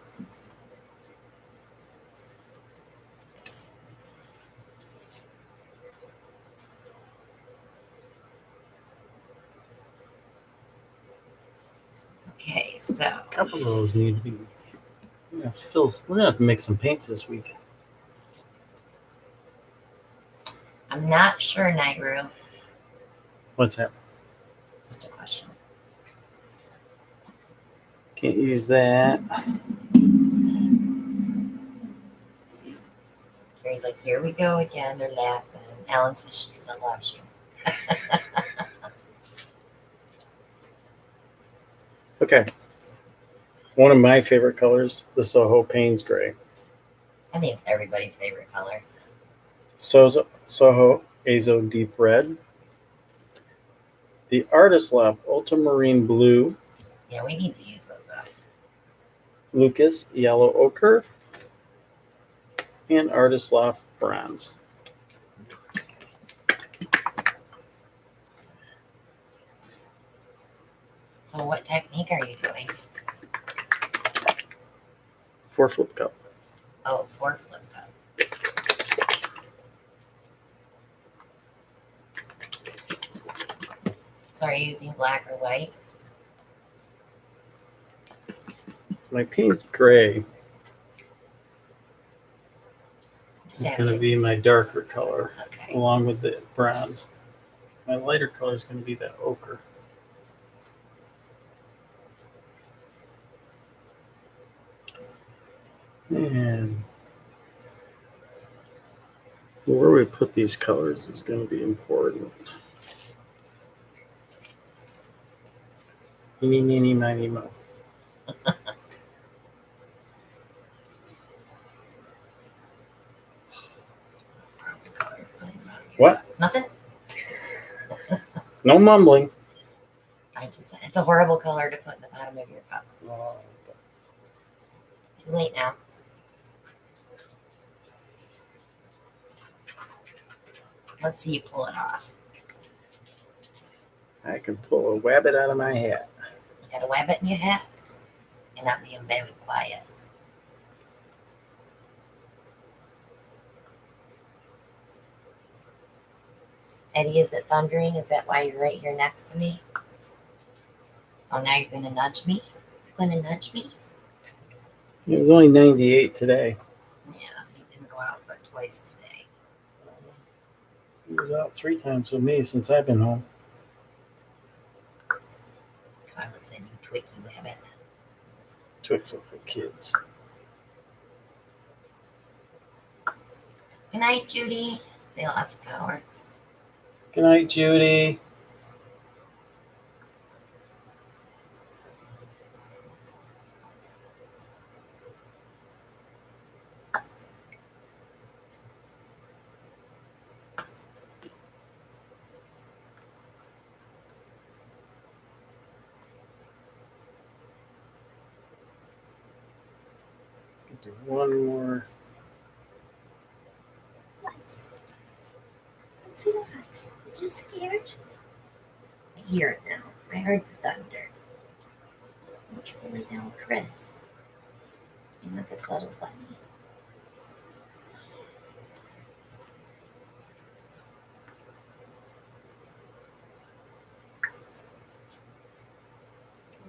Okay, so A couple of those need to be. We're gonna have to make some paints this week. I'm not sure, Nightru. What's that? Just a question. Can't use that. He's like, here we go again. They're laughing. Alan says she still loves you. Okay. One of my favorite colors, the Soho Payne's Gray. I think it's everybody's favorite color. Soho Azo Deep Red. The Artist Loft Ultramarine Blue. Yeah, we need to use those up. Lucas Yellow Ochre. And Artist Loft Bronze. So what technique are you doing? 4 flip cup. Oh, 4 flip cup. So are you using black or white? My paint's gray. Just It's going to asking. be my darker color Okay. along with the bronze. My lighter color is going to be that ochre. And where we put these colors is going to be important. Eeny, meeny, miny, mo. What? Nothing? No mumbling. I just said it's a horrible color to put in the bottom of your cup. Too late now. Let's see you pull it off. I can pull a wabbit out of my hat. You got a wabbit in your hat? You're not being very quiet. Eddie, is it thundering? Is that why you're right here next to me? Oh, now you're going to nudge me? You're going to nudge me? It was only 98 today. Yeah, he didn't go out but twice today. He was out 3 times with me since I've been home. Carla said you twicky wabbit. Twix are for kids. Good night, Judy. They lost power. Good night, Judy. Do one more. What? What's that? Is you scared? I hear it now. I heard the thunder. What's really down with Chris? He wants a cuddle bunny.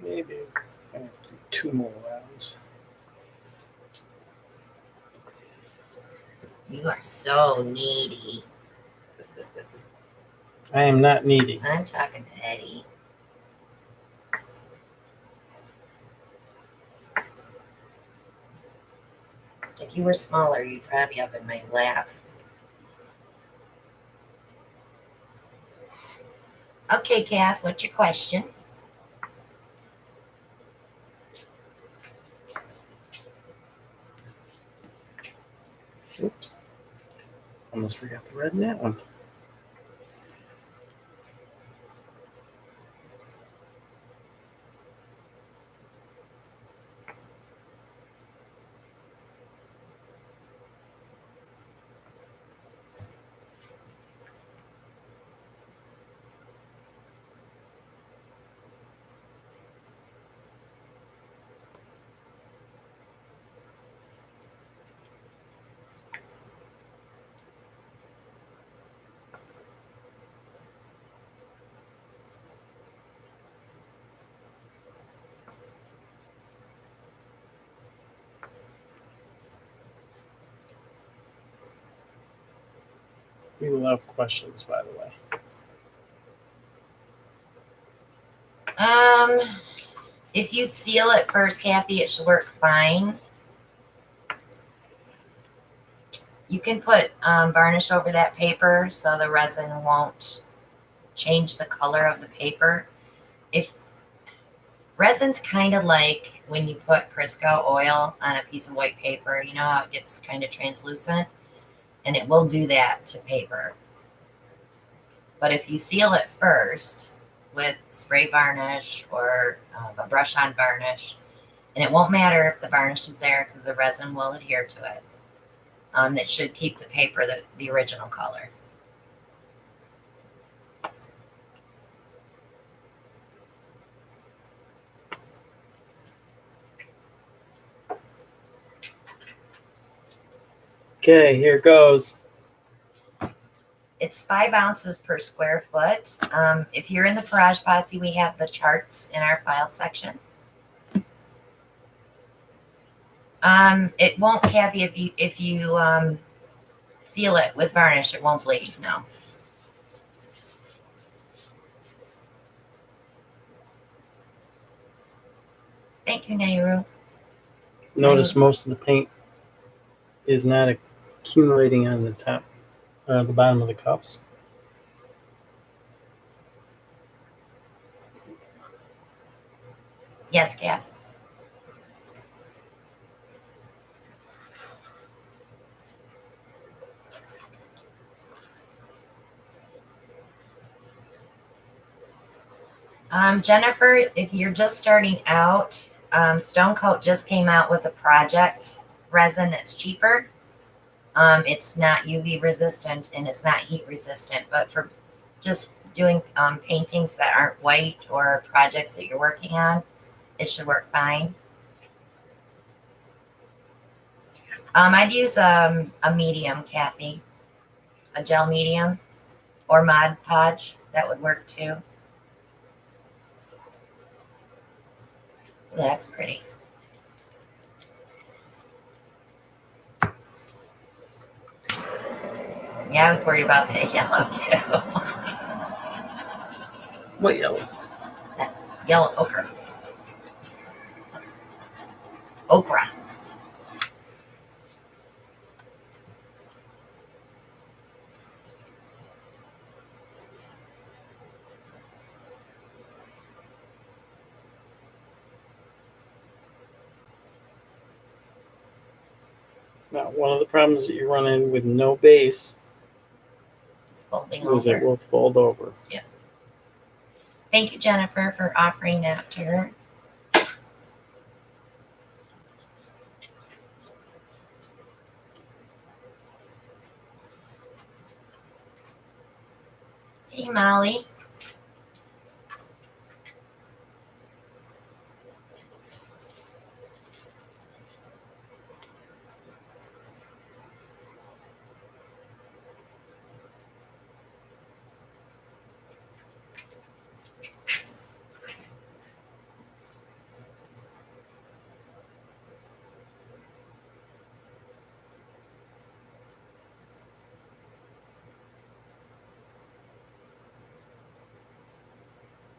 Maybe I have to do 2 more rounds. You are so needy. I am not needy. I'm talking to Eddie. If you were smaller, you'd probably be up in my lap. Okay, Kath, what's your question? Oops. Almost forgot the red in that one. We love questions, by the way. If you seal it first, Kathy, it should work fine. You can put varnish over that paper so the resin won't change the color of the paper. If resin's kind of like when you put Crisco oil on a piece of white paper, you know how it gets kind of translucent, and it will do that to paper. But if you seal it first with spray varnish or a brush on varnish, and it won't matter if the varnish is there because the resin will adhere to it. That should keep the paper the original color. Okay, here goes. It's 5 ounces per square foot. If you're in the Garage Posse, we have the charts in our file section. It won't, Kathy, if you seal it with varnish, it won't bleed. No. Thank you, Nehru. Notice most of the paint is not accumulating on the top, the bottom of the cups. Yes, Kath. Jennifer, if you're just starting out, Stone Coat just came out with a project resin that's cheaper. It's not UV resistant and it's not heat resistant, but for just doing paintings that aren't white or projects that you're working on, it should work fine. I'd use a medium, Kathy, a gel medium or Mod Podge. That would work too. That's pretty. Yeah, I was worried about that yellow too. What yellow? That yellow ochre. Okra. Now, one of the problems that you run in with no base It's folding is over. it will fold over. Yeah. Thank you, Jennifer, for offering that to her. Hey, Molly.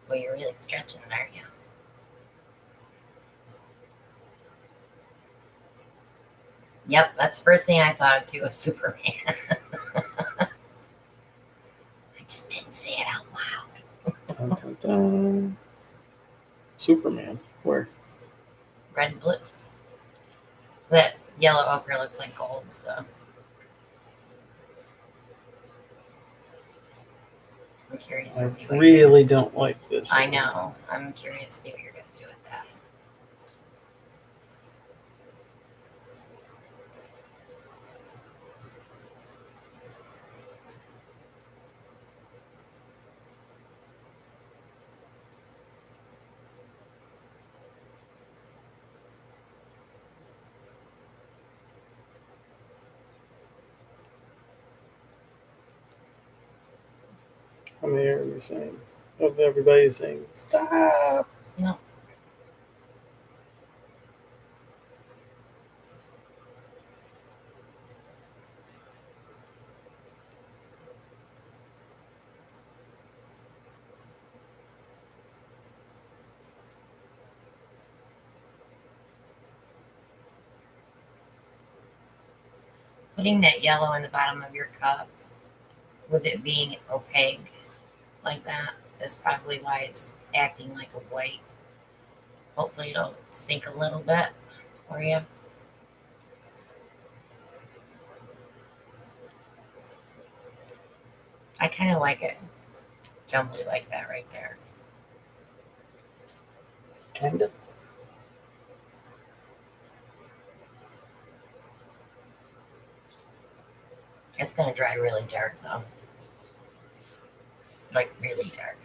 Well, you're really stretching it, aren't you? Yep, that's the first thing I thought of too, was Superman. I just didn't say it out loud. Dun, dun, dun. Superman. Where? Red and blue. That yellow ochre looks like gold, so I'm curious to see I what really don't like this. I know. I'm curious to see what you're going to do with that. How many are you saying? Of everybody saying, stop. No. Putting that yellow in the bottom of your cup, with it being opaque like that, is probably why it's acting like a white. Hopefully it'll sink a little bit for you. I kind of like it jumbly like that right there. Kind of. It's going to dry really dark though. Like really dark.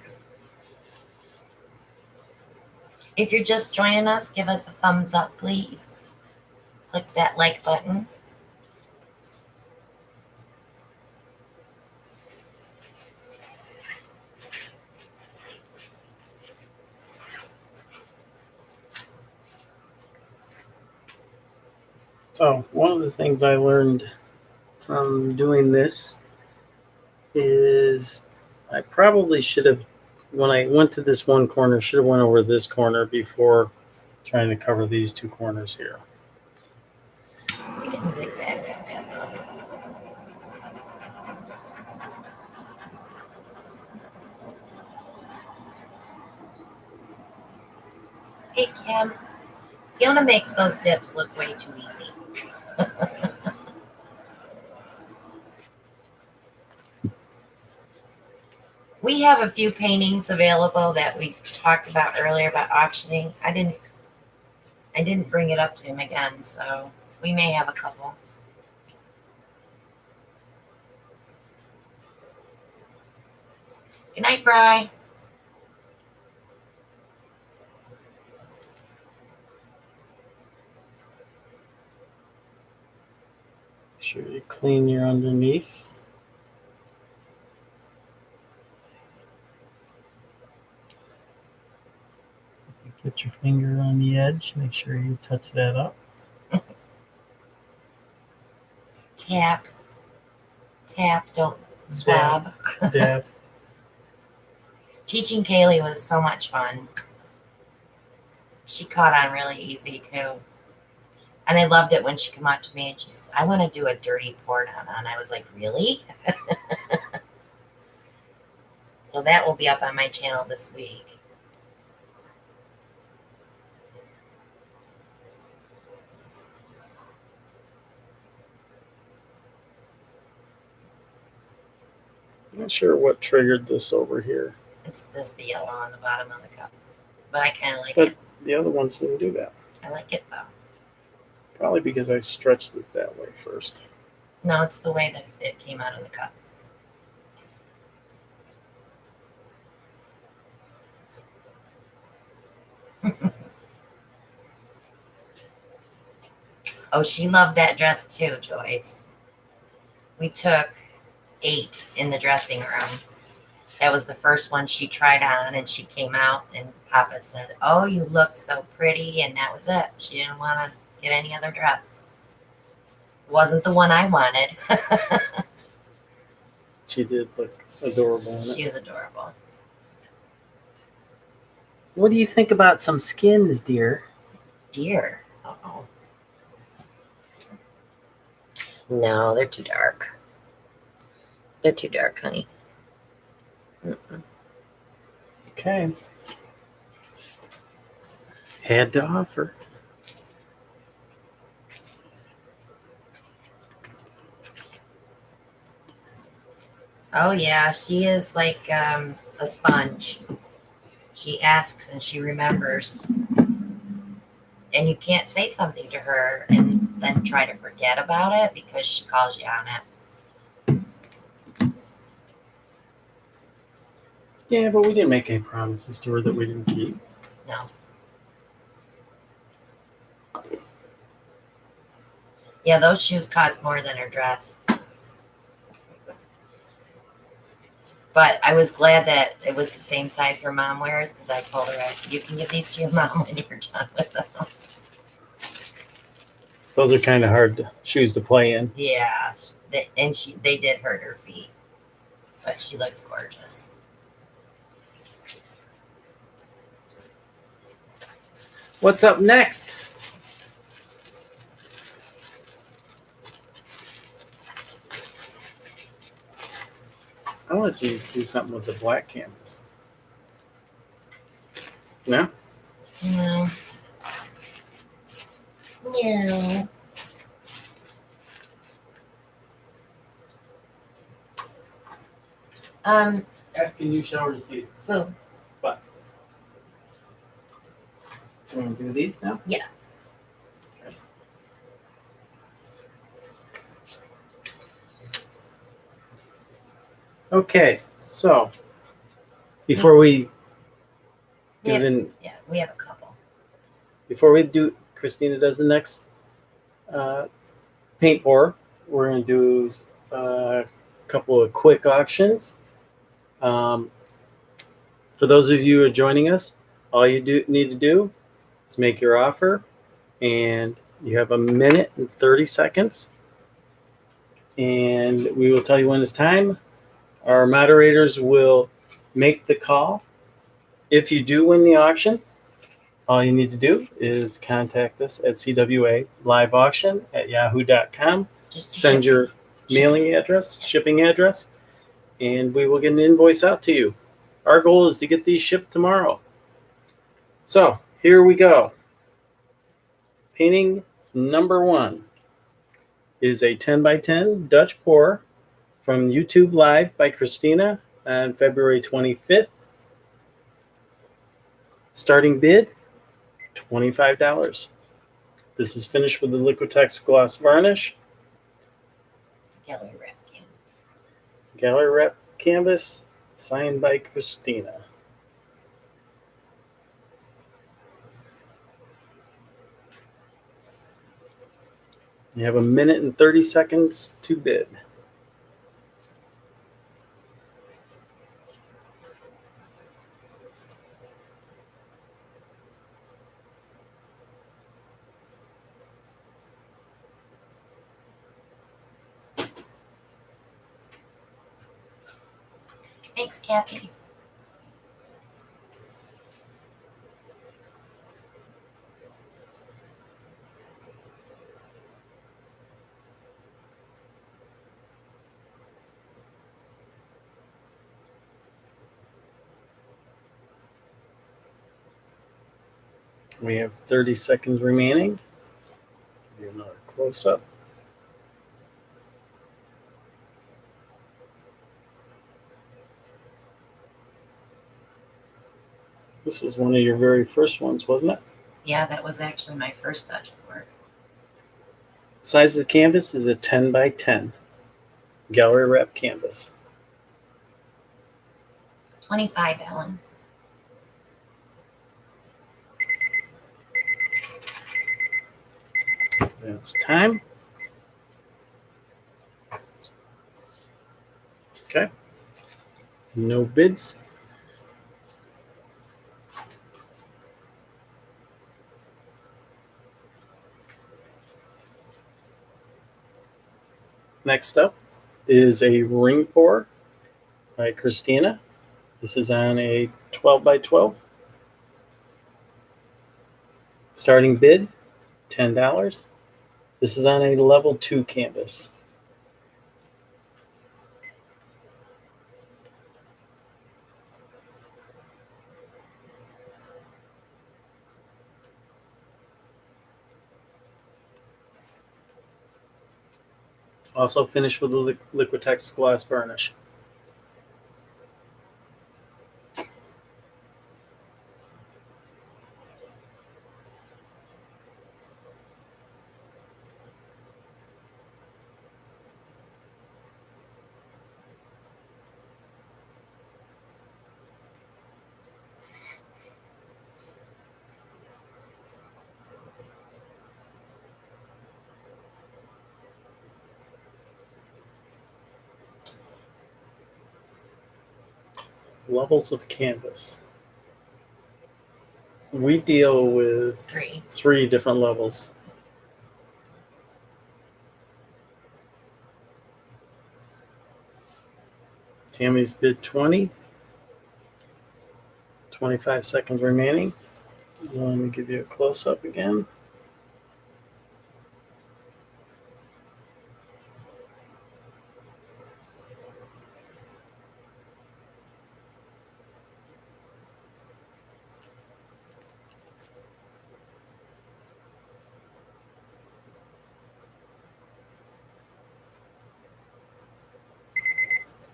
If you're just joining us, give us a thumbs up, please. Click that like button. So, one of the things I learned from doing this is I probably should have, when I went to this one corner, should have went over this corner before trying to cover these two corners here. We didn't zigzag that bad though. Hey Kim, Fiona makes those dips look way too easy. We have a few paintings available that we talked about earlier about auctioning. I didn't bring it up to him again, so we may have a couple. Good night, Bri. Make sure you clean your underneath. Get your finger on the edge. Make sure you touch that up. Tap. Tap, don't swab. Dab. Teaching Kaylee was so much fun. She caught on really easy too. And I loved it when she came up to me and she said, I want to do a dirty pour down. And I was like, really? So that will be up on my channel this week. Not sure what triggered this over here. It's just the yellow on the bottom of the cup. But I kind of like But it. the other ones didn't do that. I like it though. Probably because I stretched it that way first. No, it's the way that it came out of the cup. Oh, she loved that dress too, Joyce. We took 8 in the dressing room. That was the first one she tried on, and she came out, and Papa said, "Oh, you look so pretty," and that was it. She didn't want to get any other dress. Wasn't the one I wanted. She did look adorable in She it. was adorable. What do you think about some skins, dear? Dear. Uh-oh. No, they're too dark. They're too dark, honey. Mm-mm. Okay. Had to offer. Oh, yeah, she is like a sponge. She asks and she remembers. And you can't say something to her and then try to forget about it because she calls you on it. Yeah, but we didn't make any promises to her that we didn't keep. No. Yeah, those shoes cost more than her dress. But I was glad that it was the same size her mom wears because I told her, I said, you can give these to your mom when you're done with them. Those are kind of hard shoes to play in. Yeah, they did hurt her feet, but she looked gorgeous. What's up next? I want to see you do something with the black canvas. No? No. No. Asking you shall receive. So What? You want to do these now? yeah. Okay, so before we We do have, the yeah, we have a couple. before we do Christina does the next paint pour, we're going to do a couple of quick auctions. For those of you who are joining us, all you need to do is make your offer, and you have 1 minute and 30 seconds, and we will tell you when it's time. Our moderators will make the call. If you do win the auction, all you need to do is contact us at CWA Live Auction at yahoo.com. Just Send your mailing address, shipping address, and we will get an invoice out to you. Our goal is to get these shipped tomorrow. So here we go. Painting number 1 is a 10 by 10 Dutch pour from YouTube Live by Christina on February 25th. Starting bid, $25. This is finished with the Liquitex gloss varnish. Gallery wrap canvas. Gallery wrap canvas, signed by Christina. You have 1 minute and 30 seconds to bid. Thanks, Kathy. We have 30 seconds remaining. Give you another close up. This was one of your very first ones, wasn't it? Yeah, that was actually my first Dutch pour. Size of the canvas is a 10 by 10 gallery wrap canvas. 25, Ellen. It's time. Okay. No bids. Next up is a ring pour by Christina. This is on a 12 by 12. Starting bid, $10. This is on a level 2 canvas. Also finished with a Liquitex gloss varnish. Levels of canvas. We deal with three different levels. Tammy's bid 20. 25 seconds remaining. Let me give you a close-up again.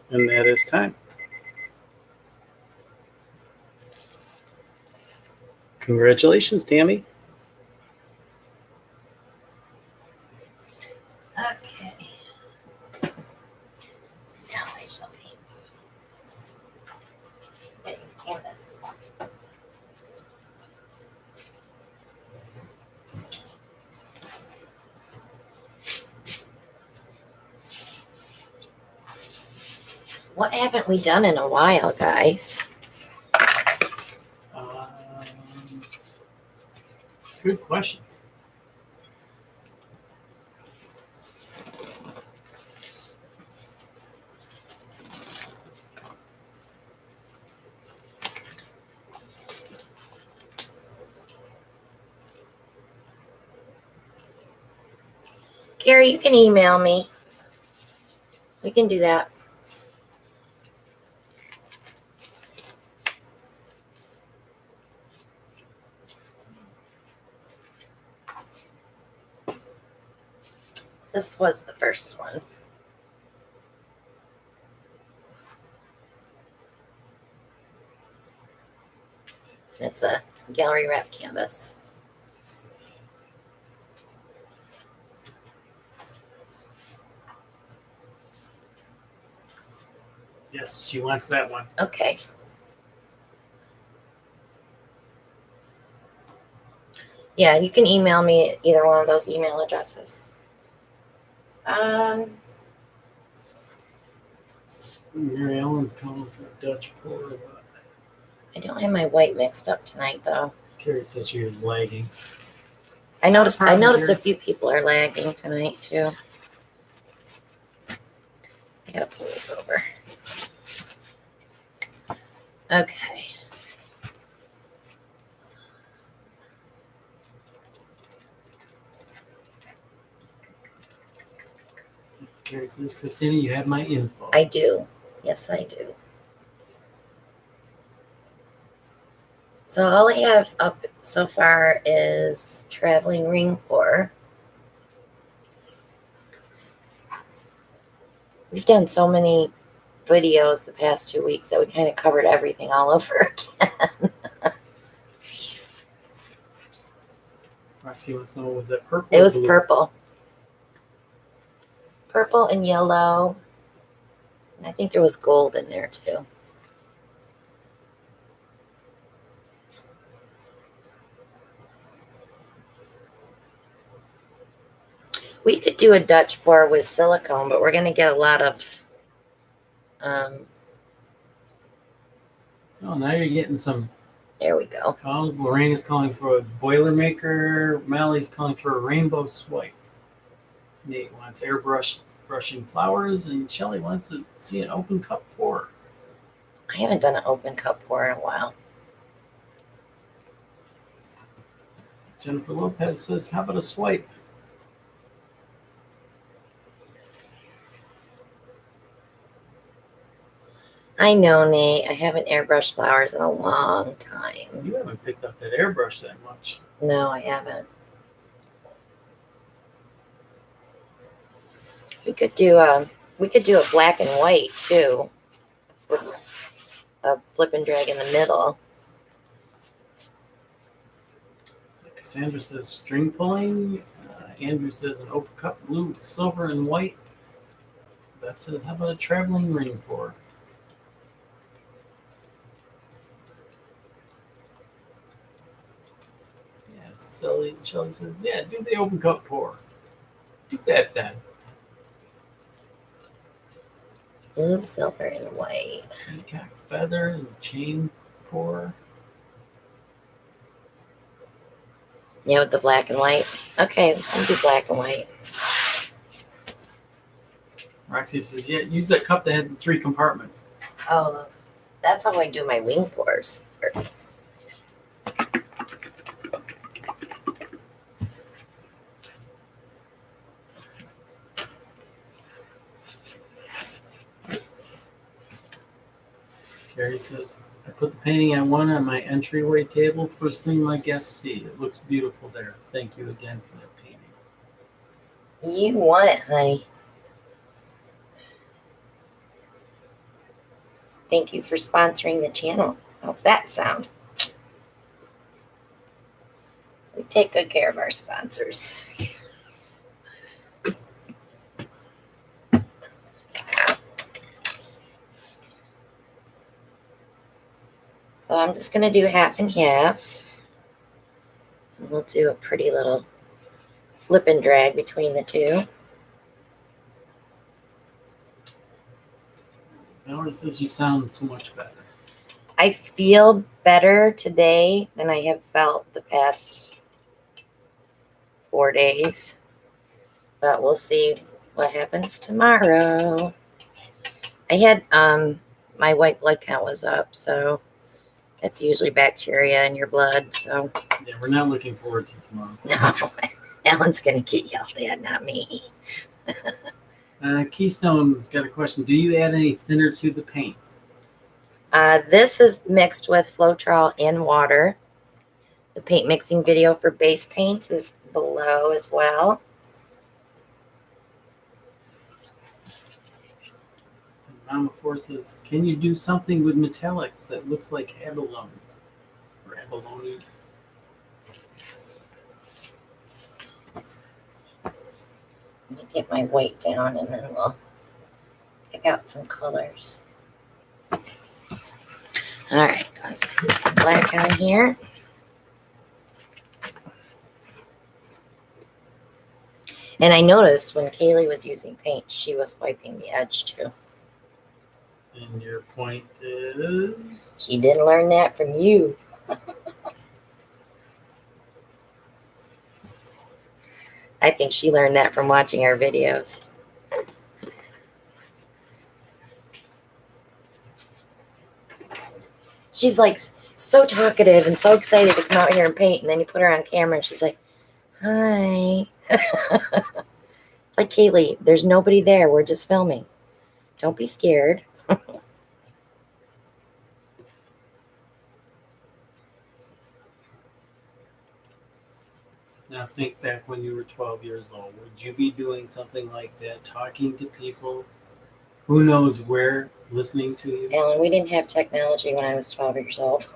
And that is time. Congratulations, Tammy. Okay. Now I shall paint. Getting canvas. What haven't we done in a while, guys? Good question. Gary, you can email me. We can do that. This was the first one. It's a gallery wrap canvas. Yes, she wants that one. Okay. Yeah, you can email me at either one of those email addresses. Mary Ellen's calling for a Dutch pour. I don't have my white mixed up tonight, though. Carrie said she was lagging. I noticed a few people are lagging tonight too. I gotta pull this over. Okay. Carrie says, Christina, you have my info. I do. Yes, I do. So all I have up so far is traveling ring pour. We've done so many videos the past 2 weeks that we kind of covered everything all over again. Roxy wants to know, was that purple? It was blue? purple. Purple and yellow. And I think there was gold in there too. We could do a Dutch pour with silicone, but we're going to get a lot of So now you're getting some there we go. calls. Lorraine is calling for a Boilermaker. Mally's calling for a rainbow swipe. Nate wants airbrush brushing flowers, and Shelly wants to see an open cup pour. I haven't done an open cup pour in a while. Jennifer Lopez says, how about a swipe? I know, Nate. I haven't airbrushed flowers in a long time. You haven't picked up that airbrush that much. No, I haven't. We could do a black and white too, with a flip and drag in the middle. So Cassandra says string pulling. Andrew says an open cup, blue, silver, and white. That's it. How about a traveling ring pour? Yeah, Shelly says, yeah, do the open cup pour. Do that then. Blue, silver, and white. Peacock feather and chain pour. Yeah, with the black and white. Okay, I'll do black and white. Roxy says, yeah, use that cup that has the 3 compartments. Oh, that's how I do my wing pours. Carrie says, I put the painting I want on my entryway table. First thing my guests see. It looks beautiful there. Thank you again for that painting. You want it, honey. Thank you for sponsoring the channel. How's that sound? We take good care of our sponsors. So I'm just going to do half and half. And we'll do a pretty little flip and drag between the two. Valerie says you sound so much better. I feel better today than I have felt the past 4 days. But we'll see what happens tomorrow. I had my white blood count was up, so it's usually bacteria in your blood. So Yeah, we're not looking forward to tomorrow. no, Ellen's gonna get yelled at, not me. Keystone's got a question. Do you add any thinner to the paint? This is mixed with Floetrol and water. The paint mixing video for base paints is below as well. Mama Four says, can you do something with metallics that looks like abalone? Or abalone? Let me get my white down and then we'll pick out some colors. All right, let's see. Black on here. And I noticed when Kaylee was using paint, she was wiping the edge too. And your point is? She didn't learn that from you. I think she learned that from watching our videos. She's like so talkative and so excited to come out here and paint. And then you put her on camera and she's like, hi. It's like, Kaylee, there's nobody there. We're just filming. Don't be scared. Now think back when you were 12 years old. Would you be doing something like that, talking to people, who knows where, listening to you? Alan, we didn't have technology when I was 12 years old.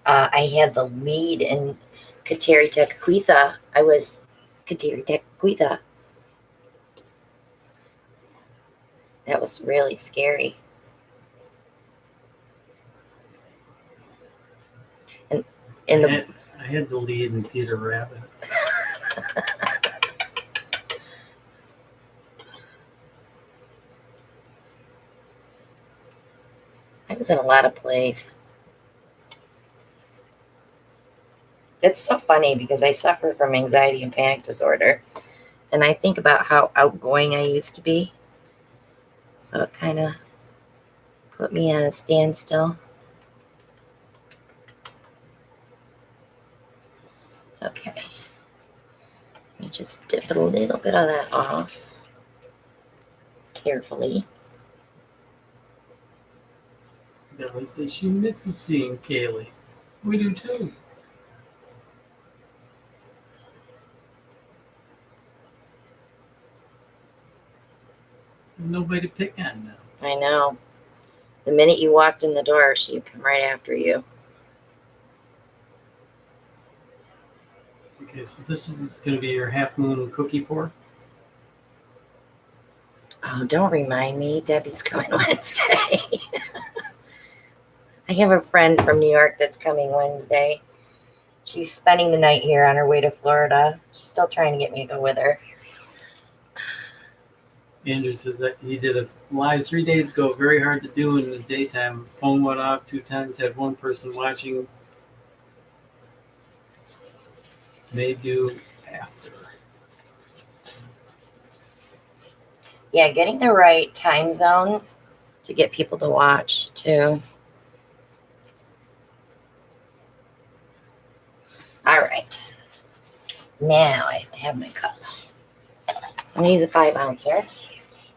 I had the lead in Kateri Tekakwitha. I was Kateri Tekakwitha. That was really scary. I I had the lead in Peter Rabbit. I was in a lot of plays. It's so funny because I suffer from anxiety and panic disorder. And I think about how outgoing I used to be. So it kind of put me on a standstill. Okay. Let me just dip a little bit of that off carefully. Billy says she misses seeing Kaylee. We do too. Nobody to pick on now. I know. The minute you walked in the door, she'd come right after you. Okay, so this is going to be your half moon cookie pour. Oh, don't remind me. Debbie's coming Wednesday. I have a friend from New York that's coming Wednesday. She's spending the night here on her way to Florida. She's still trying to get me to go with her. Andrew says that he did a live 3 days ago, very hard to do in the daytime. Phone went off 2 times, had one person watching. May do after. Yeah, getting the right time zone to get people to watch too. All right. Now I have to have my cup. So I'm going to use a 5 ouncer.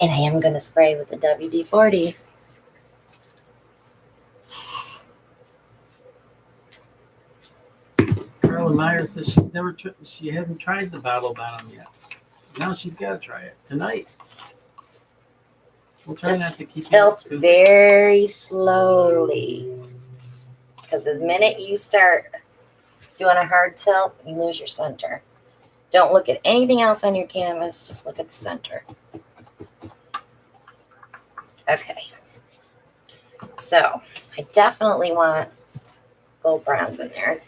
And I am going to spray with the WD-40. Carla Meyer says she hasn't tried the bottle bottom yet. Now she's got to try it tonight. We'll try not Just to keep tilt very slowly. Because the minute you start doing a hard tilt, you lose your center. Don't look at anything else on your canvas. Just look at the center. Okay. So I definitely want gold bronze in there.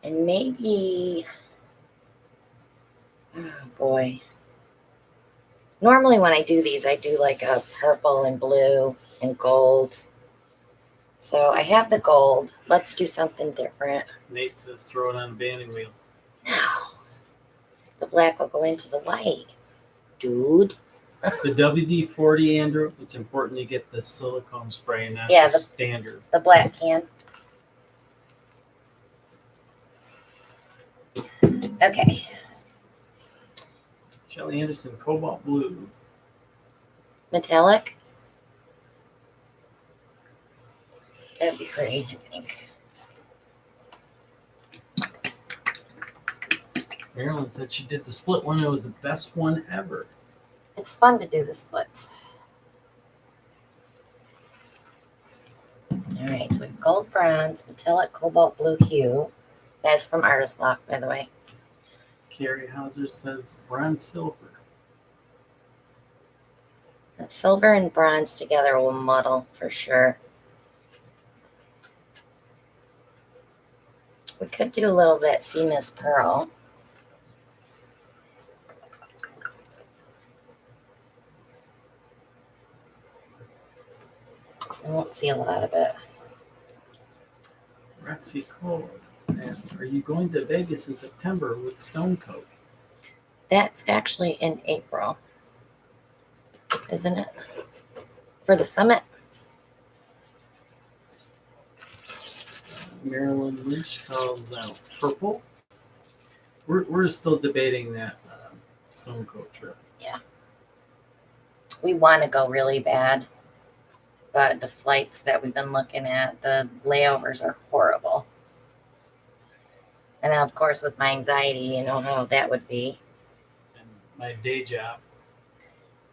And maybe, oh boy. Normally when I do these, I do like a purple and blue and gold. So I have the gold. Let's do something different. Nate says throw it on a banding wheel. No. The black will go into the white. Dude. The WD-40, Andrew, it's important to get the silicone spray and not Yeah, the standard. The black can. Okay. Shelly Anderson, cobalt blue. Metallic. That'd be pretty, I think. Marilyn said she did the split one. It was the best one ever. It's fun to do the splits. All right, so gold bronze, metallic cobalt blue hue. That's from Artist Loft, by the way. Carrie Hauser says bronze silver. That silver and bronze together will muddle for sure. We could do a little of that sea mist pearl. I won't see a lot of it. Roxy Cole asked, are you going to Vegas in September with Stone Coat? That's actually in April, isn't it? For the summit. Marilyn Lynch calls out purple. We're still debating that Stone Coat trip. Yeah. We want to go really bad, but the flights that we've been looking at, the layovers are horrible. And now, of course, with my anxiety, you know how that would be. And my day job.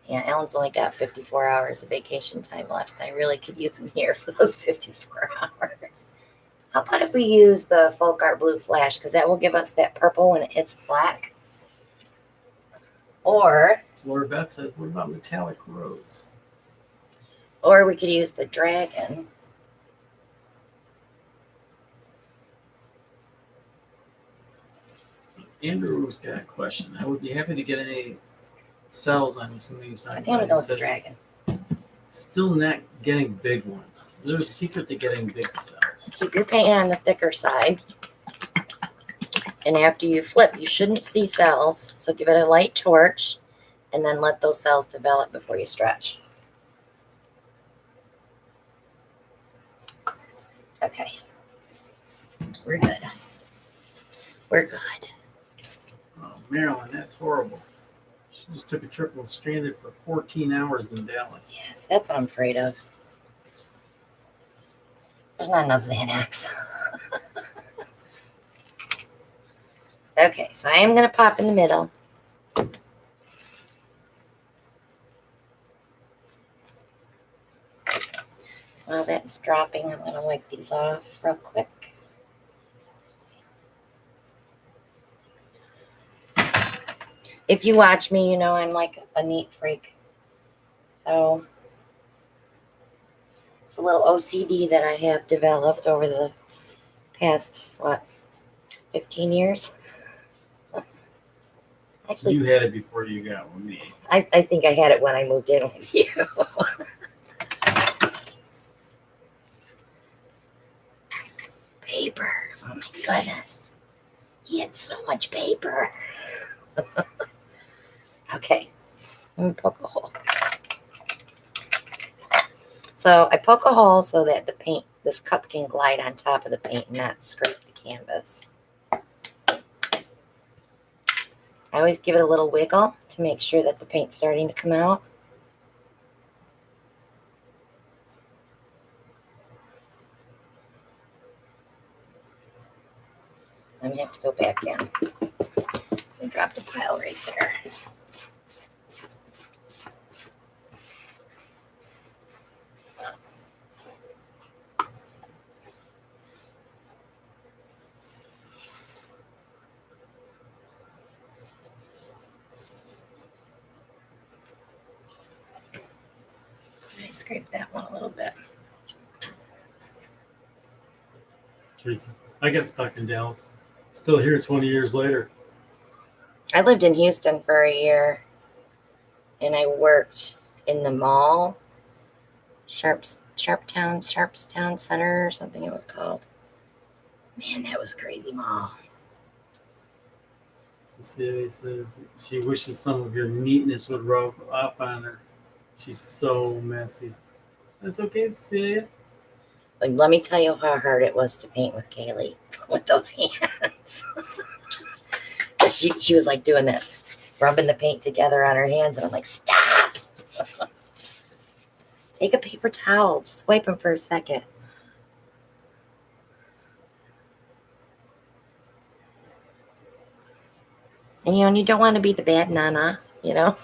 Yeah, Alan's only got 54 hours of vacation time left. And I really could use him here for those 54 hours. How about if we use the Folk Art Blue Flash? Because that will give us that purple when it hits black. Or Laura Beth says, what about metallic rose? we could use the dragon. So Andrew's got a question. I would be happy to get any cells. I'm assuming he's I talking think I'm about. gonna go He with the says, dragon. still not getting big ones. Is there a secret to getting big cells? Keep your paint on the thicker side. And after you flip, you shouldn't see cells. So give it a light torch and then let those cells develop before you stretch. Okay. We're good. We're good. Oh, Marilyn, that's horrible. She just took a trip and was stranded for 14 hours in Dallas. Yes, that's what I'm afraid of. There's not enough Xanax. Okay, so I am going to pop in the middle. While that's dropping, I'm going to wipe these off real quick. If you watch me, you know I'm like a neat freak. So it's a little OCD that I have developed over the past, 15 years? Actually, You had it before you got with me. I think I had it when I moved in with you. Paper. Oh my goodness. He had so much paper. Okay. Let me poke a hole. So I poke a hole so that the paint, this cup can glide on top of the paint and not scrape the canvas. I always give it a little wiggle to make sure that the paint's starting to come out. I'm going to have to go back in. I dropped a pile right there. I scraped that one a little bit. Teresa, I got stuck in Dallas. Still here 20 years later. I lived in Houston for a year, and I worked in the mall, Sharpstown Center or something it was called. Man, that was a crazy mall. Cecilia says she wishes some of your neatness would rub off on her. She's so messy. That's okay, Cecilia. Like, let me tell you how hard it was to paint with Kaylee with those hands. she was like doing this, rubbing the paint together on her hands, and I'm like, stop. Take a paper towel, just wipe them for a second. And you don't want to be the bad nana, So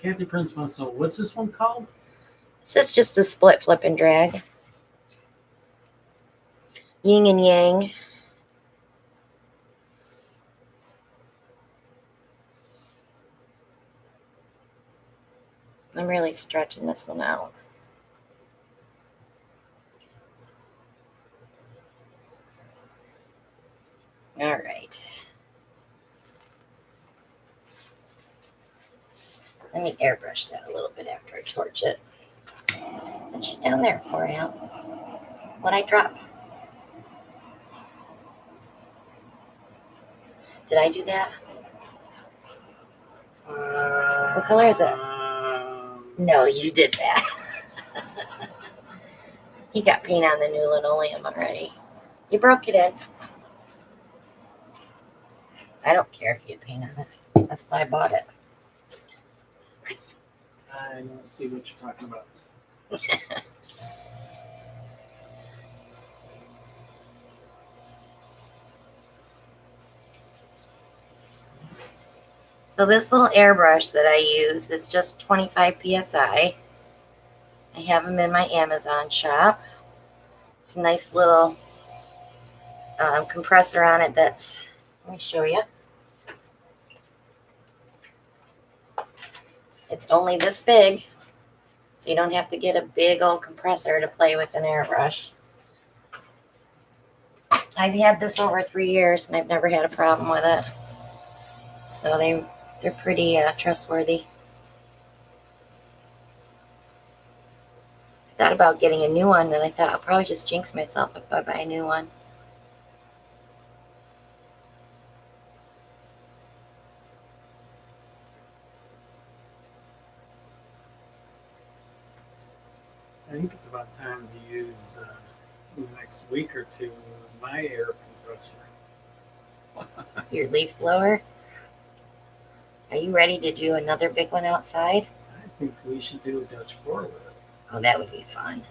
Kathy Prince wants to know, what's this one called? This is just a split, flip, and drag. Yin and yang. I'm really stretching this one out. All right. Let me airbrush that a little bit after I torch it. What you down there for, Al? What'd I drop? Did I do that? What color is it? No, you did that. You got paint on the new linoleum already. You broke it in. I don't care if you get paint on it. That's why I bought it. I don't see what you're talking about. So this little airbrush that I use is just 25 psi. I have them in my Amazon shop. It's a nice little compressor on it that's, let me show you. It's only this big, so you don't have to get a big old compressor to play with an airbrush. I've had this over 3 years and I've never had a problem with it. So they're pretty trustworthy. I thought about getting a new one, and I thought I'll probably just jinx myself if I buy a new one. I think it's about time to use in the next week or two my air compressor. Your leaf blower. Are you ready to do another big one outside? I think we should do a Dutch pour with it. Oh, that would be fun.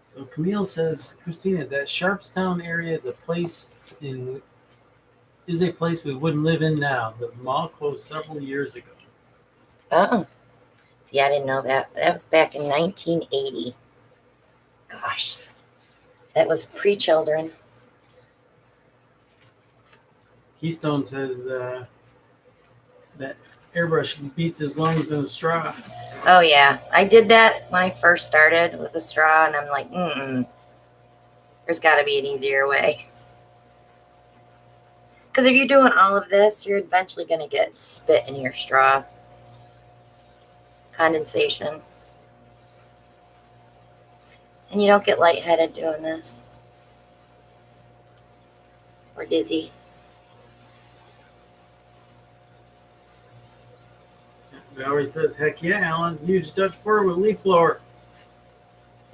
So Camille says, Christina, that Sharpstown area is a place we wouldn't live in now. The mall closed several years ago. Oh, see, I didn't know that. That was back in 1980. Gosh, that was pre-children. Keystone says that airbrush beats his lungs in a straw. Oh yeah, I did that when I first started with a straw, and I'm like, there's got to be an easier way. Because if you're doing all of this, you're eventually going to get spit in your straw. Condensation. And you don't get lightheaded doing this. Or dizzy. Valerie says, heck yeah, Alan. Huge Dutch pour with leaf blower.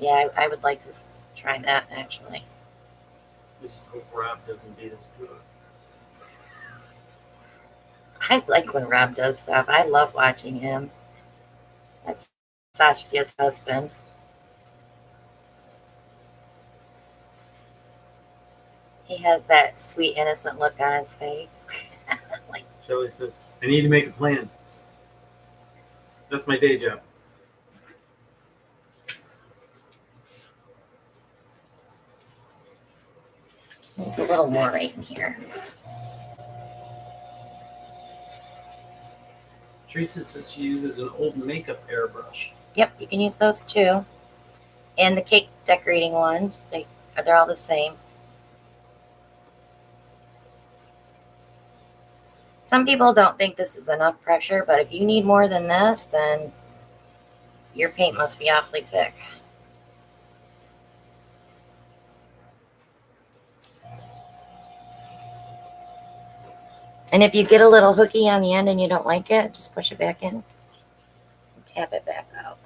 Yeah, I would like to try that, actually. I just hope Rob doesn't beat us to it. I like when Rob does stuff. I love watching him. That's Sasha's husband. He has that sweet, innocent look on his face. Like, Shelly says, I need to make a plan. That's my day job. It's a little more right in here. Teresa says she uses an old makeup airbrush. Yep, you can use those too. And the cake decorating ones, they're all the same. Some people don't think this is enough pressure, but if you need more than this, then your paint must be awfully thick. And if you get a little hooky on the end and you don't like it, just push it back in and tap it back out.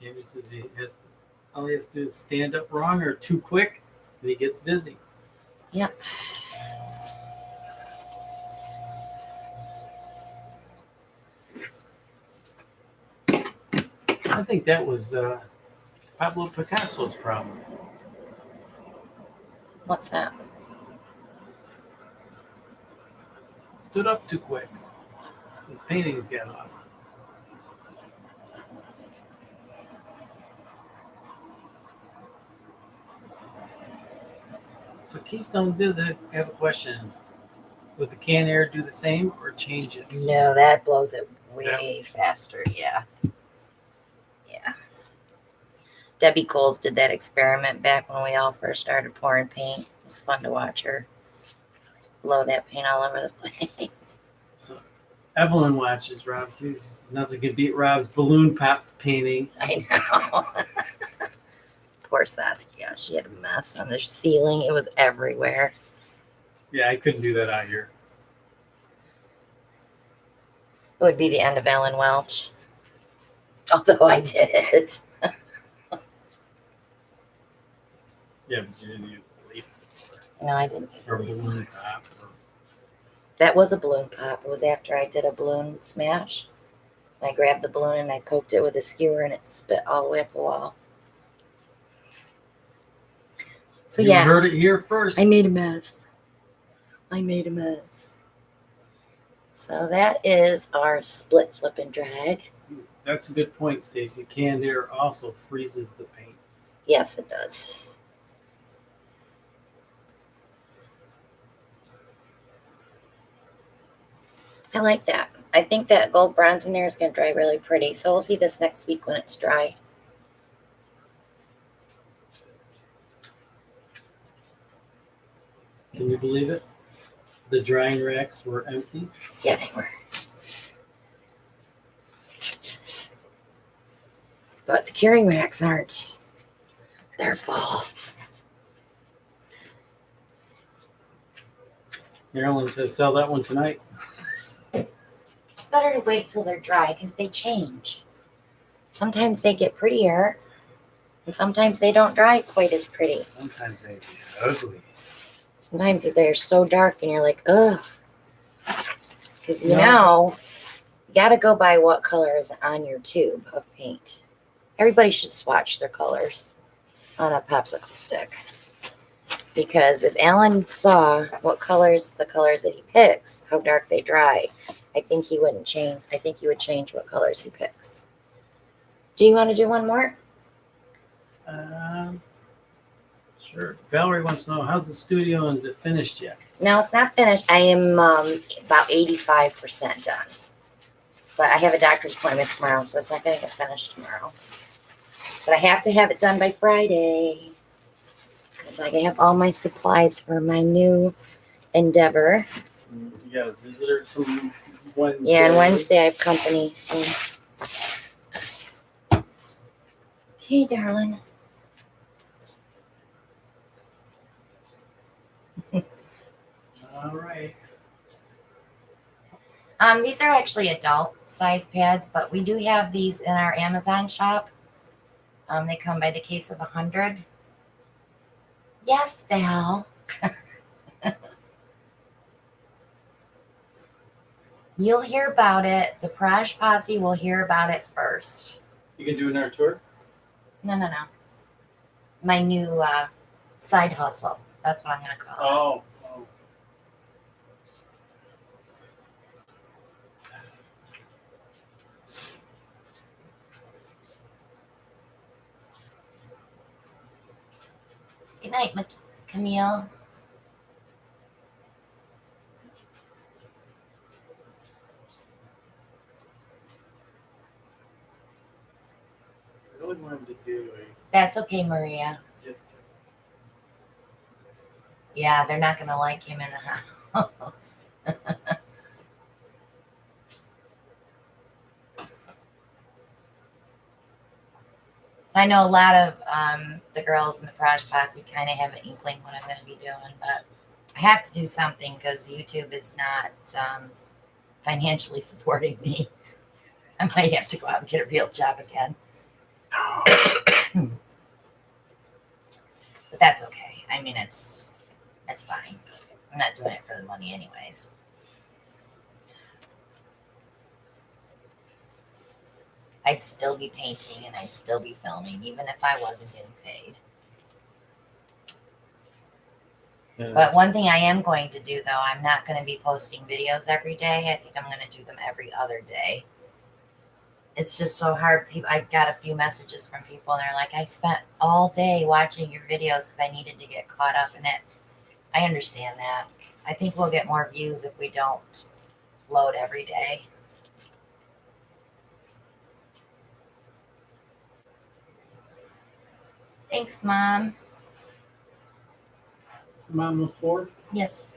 Andrew says all he has to do is stand up wrong or too quick, and he gets dizzy. Yep. I think that was Pablo Picasso's problem. What's that? Stood up too quick. His paintings got off. So Keystone does it. I have a question. Would the can air do the same or change it? No, that blows it way faster. Yeah. Yeah. Debbie Coles did that experiment back when we all first started pouring paint. It was fun to watch her blow that paint all over the place. So Evelyn watches Rob too. She says nothing can beat Rob's balloon pop painting. I know. Poor Saskia. She had a mess on the ceiling. It was everywhere. Yeah, I couldn't do that out here. It would be the end of Ellen Welch. Although I did it. Yeah, but you didn't use a leaf No, I didn't use or it. balloon pop. That was a balloon pop. It was after I did a balloon smash. I grabbed the balloon and I poked it with a skewer and it spit all the way up the wall. So You yeah, heard it here first. I made a mess. I made a mess. So that is our split flip and drag. That's a good point, Stacy. Canned air also freezes the paint. Yes, it does. I like that. I think that gold bronze in there is going to dry really pretty. So we'll see this next week when it's dry. Can you believe it? The drying racks were empty. Yeah, they were. But the curing racks aren't. They're full. Marilyn says, sell that one tonight. Better to wait till they're dry because they change. Sometimes they get prettier, and sometimes they don't dry quite as pretty. Sometimes they get ugly. Sometimes they're so dark and you're like, ugh. Because you got to go by what color is on your tube of paint. Everybody should swatch their colors on a popsicle stick. Because if Alan saw what colors, the colors that he picks, how dark they dry, I think he wouldn't change. I think he would change what colors he picks. Do you want to do one more? Sure. Valerie wants to know, how's the studio and is it finished yet? No, it's not finished. I am about 85% done. But I have a doctor's appointment tomorrow, so it's not going to get finished tomorrow. But I have to have it done by Friday. Because I have all my supplies for my new endeavor. You got a visitor some Wednesday. Yeah, and Wednesday I have company. So. Hey, darling. All right. These are actually adult size pads, but we do have these in our Amazon shop. They come by the case of 100. Yes, Val. You'll hear about it. The Praj Posse will hear about it first. You can do another tour? No. My new side hustle. That's what I'm going to call it. Oh. Good night, Camille. I really wanted to do That's okay, Maria. a Yeah, they're not going to like him in the house. So I know a lot of the girls in the Praj Posse kind of have an inkling what I'm going to be doing, but I have to do something because YouTube is not financially supporting me. I might have to go out and get a real job again. But that's okay. I mean, it's fine. I'm not doing it for the money anyways. I'd still be painting and I'd still be filming, even if I wasn't getting paid. Yeah. But one thing I am going to do, though, I'm not going to be posting videos every day. I think I'm going to do them every other day. It's just so hard. I got a few messages from people, and they're like, I spent all day watching your videos because I needed to get caught up in it. I understand that. I think we'll get more views if we don't load every day. Thanks, Mom. Mom on the floor? Yes.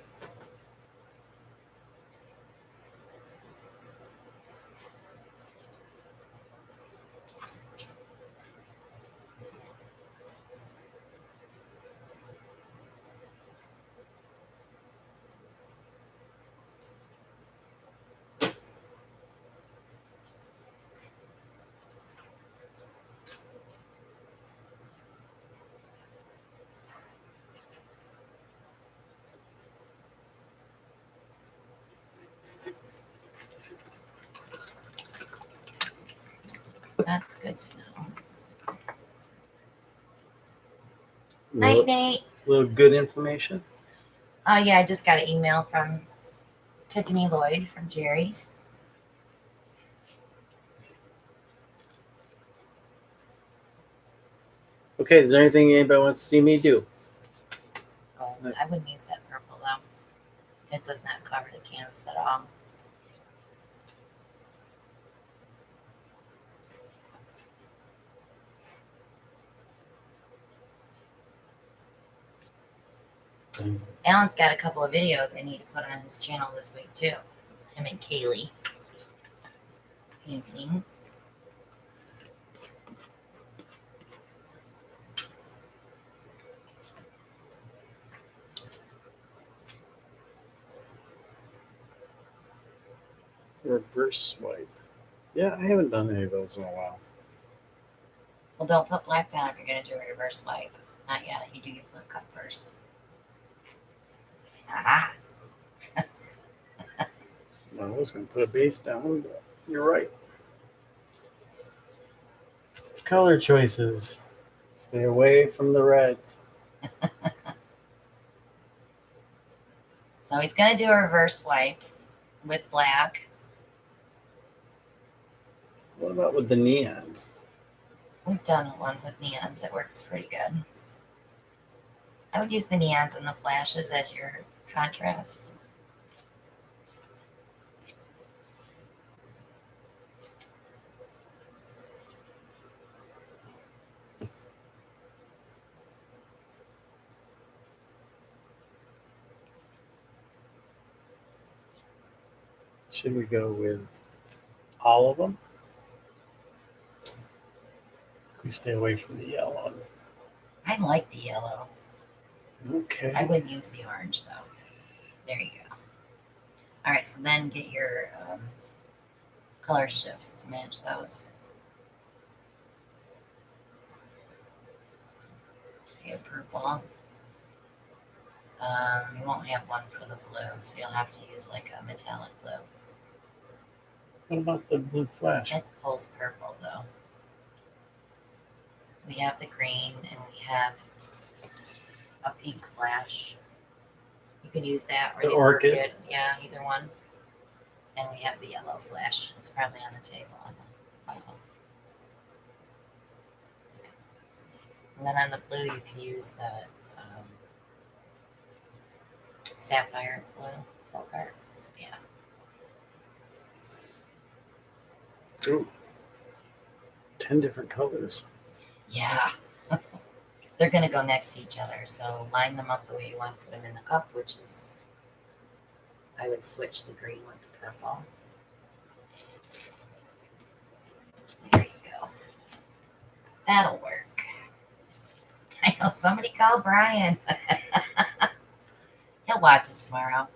That's good to know. Night, Nate. Little good information. Yeah, I just got an email from Tiffany Lloyd from Jerry's. Okay, is there anything anybody wants to see me do? Oh, I wouldn't use that purple though. It does not cover the canvas at all. Alan's got a couple of videos I need to put on his channel this week too. Him and Kaylee painting. Reverse swipe. Yeah, I haven't done any of those in a while. Well, don't put black down if you're going to do a reverse swipe. Not yet. You do your flip cup first. Ah. I was going to put a base down, but you're right. Color choices. Stay away from the reds. So he's going to do a reverse swipe with black. What about with the neons? We've done one with neons. It works pretty good. I would use the neons and the flashes as your contrasts. Should we go with all of them? We stay away from the yellow. I like the yellow. Okay. I wouldn't use the orange though. There you go. All right, so then get your color shifts to match those. So you have purple. You won't have one for the blue, so you'll have to use like a metallic blue. What about the blue flash? It pulls purple though. We have the green and we have a pink flash. You can use that or The the orchid. orchid. Yeah, either one. And we have the yellow flash. It's probably on the table. And then on the blue, you can use the sapphire blue, folk art. Yeah. Ooh. 10 different colors. Yeah. They're going to go next to each other. So line them up the way you want to put them in the cup, which is, I would switch the green with the purple. There you go. That'll work. I know somebody called Brian. He'll watch it tomorrow.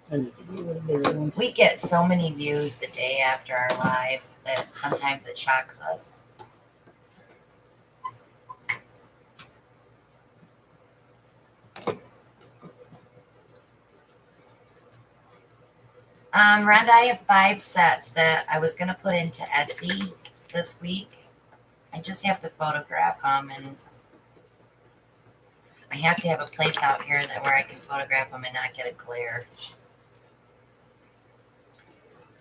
I need to do a little bigger one. We get so many views the day after our live that sometimes it shocks us. Rhonda, I have 5 sets that I was going to put into Etsy this week. I just have to photograph them, and I have to have a place out here that where I can photograph them and not get a glare.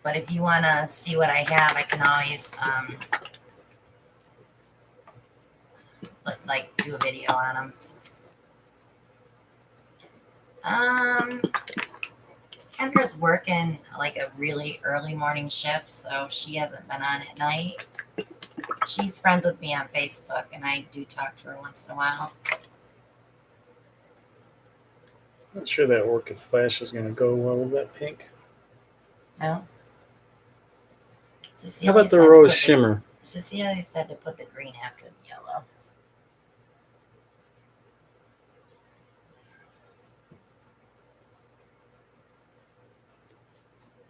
But if you want to see what I have, I can always like do a video on them. Kendra's working like a really early morning shift, so she hasn't been on at night. She's friends with me on Facebook, and I do talk to her once in a while. Not sure that orchid flash is going to go well with that pink. No? How about the rose shimmer? Cecilia said to put the green after the yellow.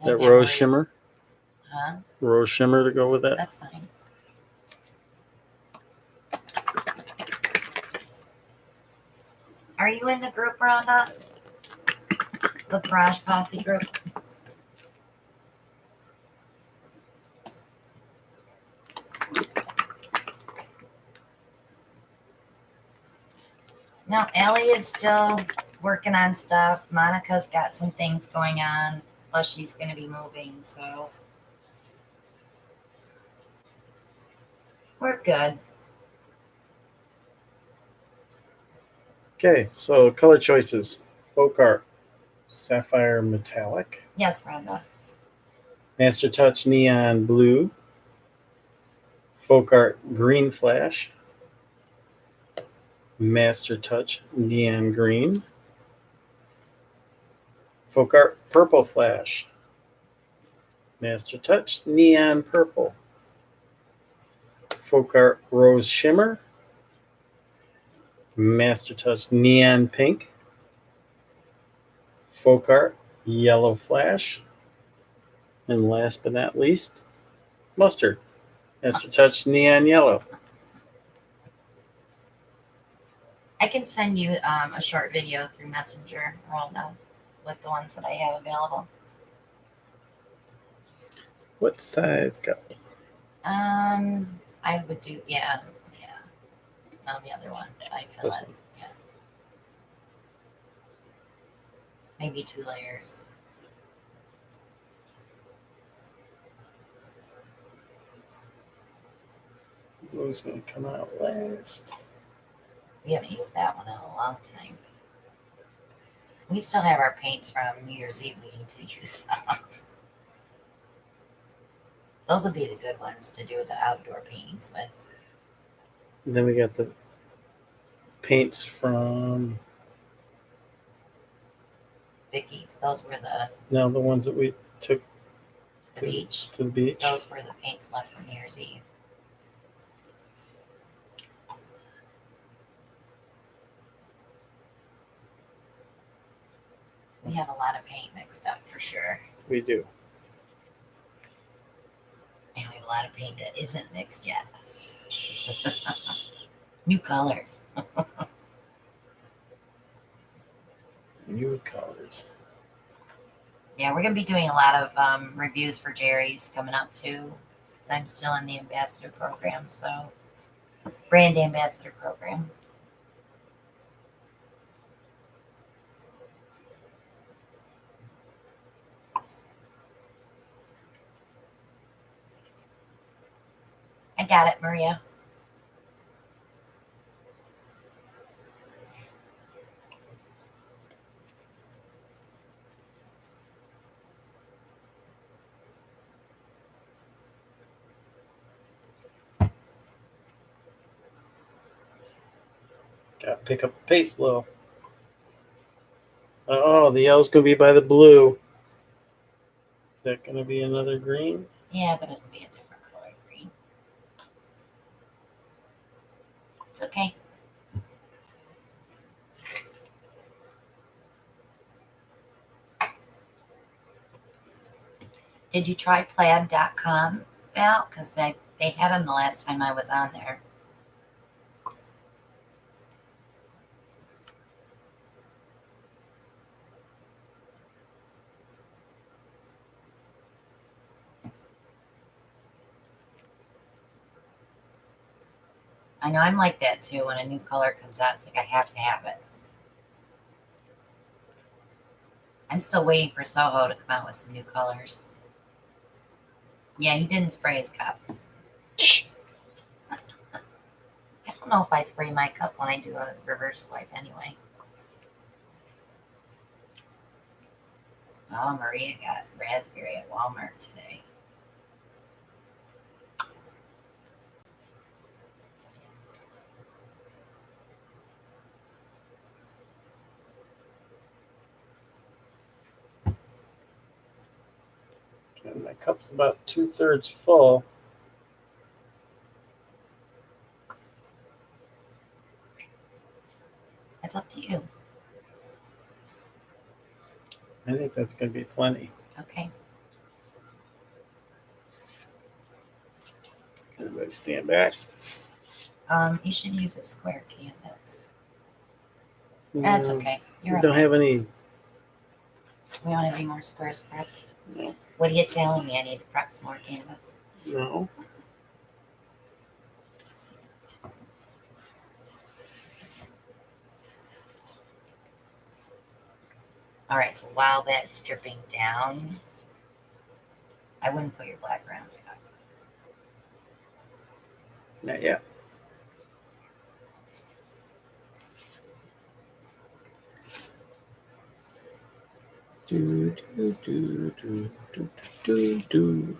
That rose shimmer? Huh? Rose shimmer to go with that? That's fine. Are you in the group, Rhonda? The Barrage Posse group? No, Ellie is still working on stuff. Monica's got some things going on. Plus, she's going to be moving, so we're good. Okay, so color choices. Folk art, sapphire metallic. Yes, Brenda. Master Touch neon blue. Folk art green flash. Master Touch neon green. Folk art purple flash. Master Touch neon purple. Folk art rose shimmer. Master Touch neon pink. Folk art yellow flash. And last but not least, mustard. Master Touch neon yellow. I can send you a short video through Messenger, Rhonda, with the ones that I have available. What size cup? I would do, yeah. No, the other one. I feel This it. one. Yeah. Maybe 2 layers. Blue's gonna come out last. We haven't used that one in a long time. We still have our paints from New Year's Eve we need to use. Those would be the good ones to do the outdoor paintings with. And then we got the paints from Vicky's. Those were the the ones that we took beach. to the beach. Those were the paints left from New Year's Eve. We have a lot of paint mixed up for sure. We do. And we have a lot of paint that isn't mixed yet. New colors. New colors. Yeah, we're going to be doing a lot of reviews for Jerry's coming up too. Because I'm still in the ambassador program. So, brand ambassador program. I got it, Maria. Got to pick up the pace a little. Oh, the yellow's gonna be by the blue. Is that gonna be another green? Yeah, but it'll be a different color green. It's okay. Did you try plaid.com, Val? Because they had them the last time I was on there. I know I'm like that too. When a new color comes out, it's like I have to have it. I'm still waiting for Soho to come out with some new colors. Yeah, he didn't spray his cup. Shh. I don't know if I spray my cup when I do a reverse swipe anyway. Oh, Maria got raspberry at Walmart today. And my cup's about 2/3 full. It's up to you. I think that's gonna be plenty. Okay. Everybody stand back. You should use a square canvas. That's okay. You're We don't okay. have any. We don't have any more squares prepped. No. What are you telling me? I need to prep some more canvas. No. All right, so while that's dripping down, I wouldn't put your black around yet. Not yet. Do, do, do, do, do, do, do.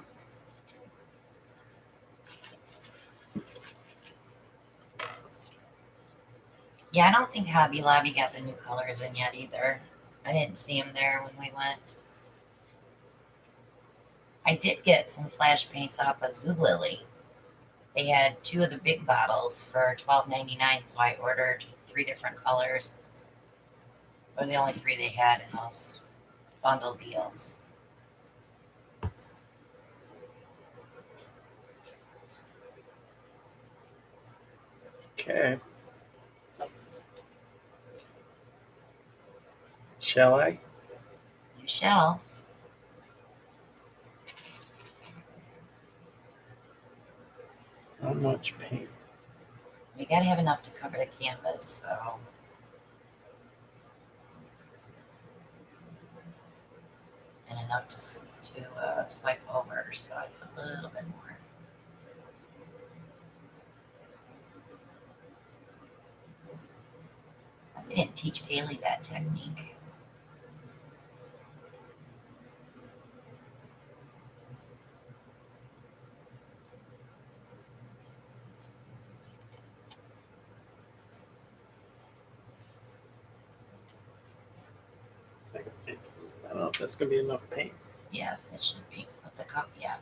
Yeah, I don't think Hobby Lobby got the new colors in yet either. I didn't see them there when we went. I did get some flash paints off of Zulily. They had 2 of the big bottles for $12.99, so I ordered 3 different colors. Or the only 3 they had in those bundle deals. Okay. Shall I? You shall. How much paint? You gotta have enough to cover the canvas, so. And enough to swipe over, so I put a little bit more. We didn't teach Kaylee that technique. I don't know if that's going to be enough paint. Yeah, it should be. With the cup, yeah.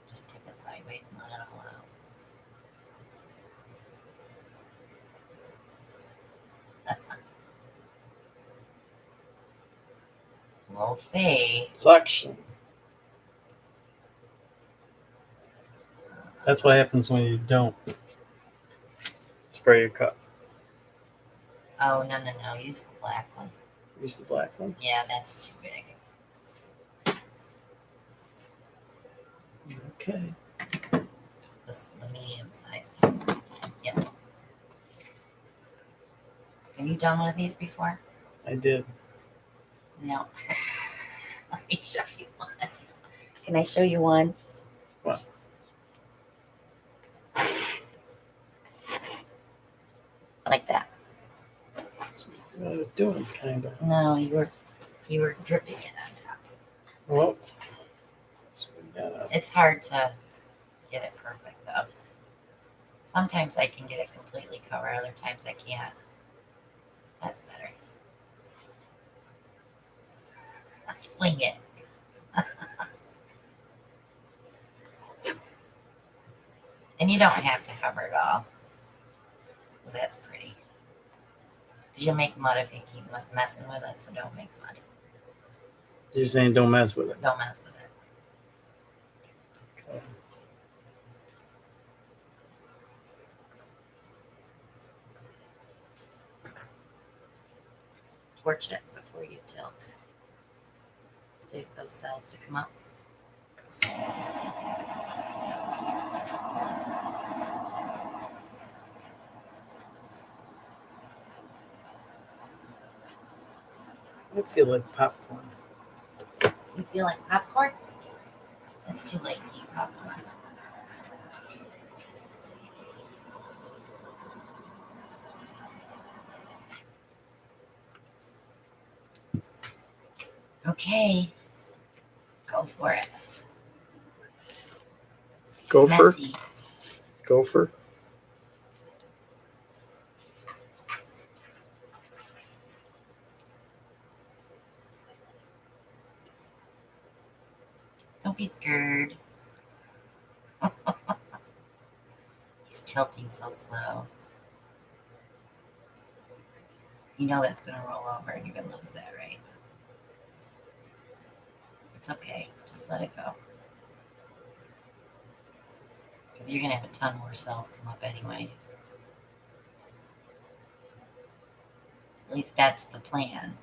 Just tip it sideways, not it all out. We'll see. Suction. That's what happens when you don't spray your cup. Oh, no. Use the black one. Use the black one. Yeah, that's too big. Okay. The medium size. Yeah. Have you done one of these before? I did. No. Let me show you one. Can I show you one? What? Like that. That's what I was doing, kind of. No, you were dripping it on top. Well, so we got It's hard to get it perfect though. Sometimes I can get it completely covered, other times I can't. That's better. Fling it. And you don't have to cover it all. Well, that's pretty. Because you'll make mud if you keep messing with it, so don't make mud. You're saying don't mess with it. Don't mess with it. Okay. Torch it before you tilt. To get those cells to come up. I feel like popcorn. You feel like popcorn? It's too late to eat popcorn. Okay. Go for it. Gopher? Messy. Gopher? Don't be scared. He's tilting so slow. You know that's going to roll over and you're going to lose that, right? It's okay. Just let it go. Because you're going to have a ton more cells come up anyway. At least that's the plan.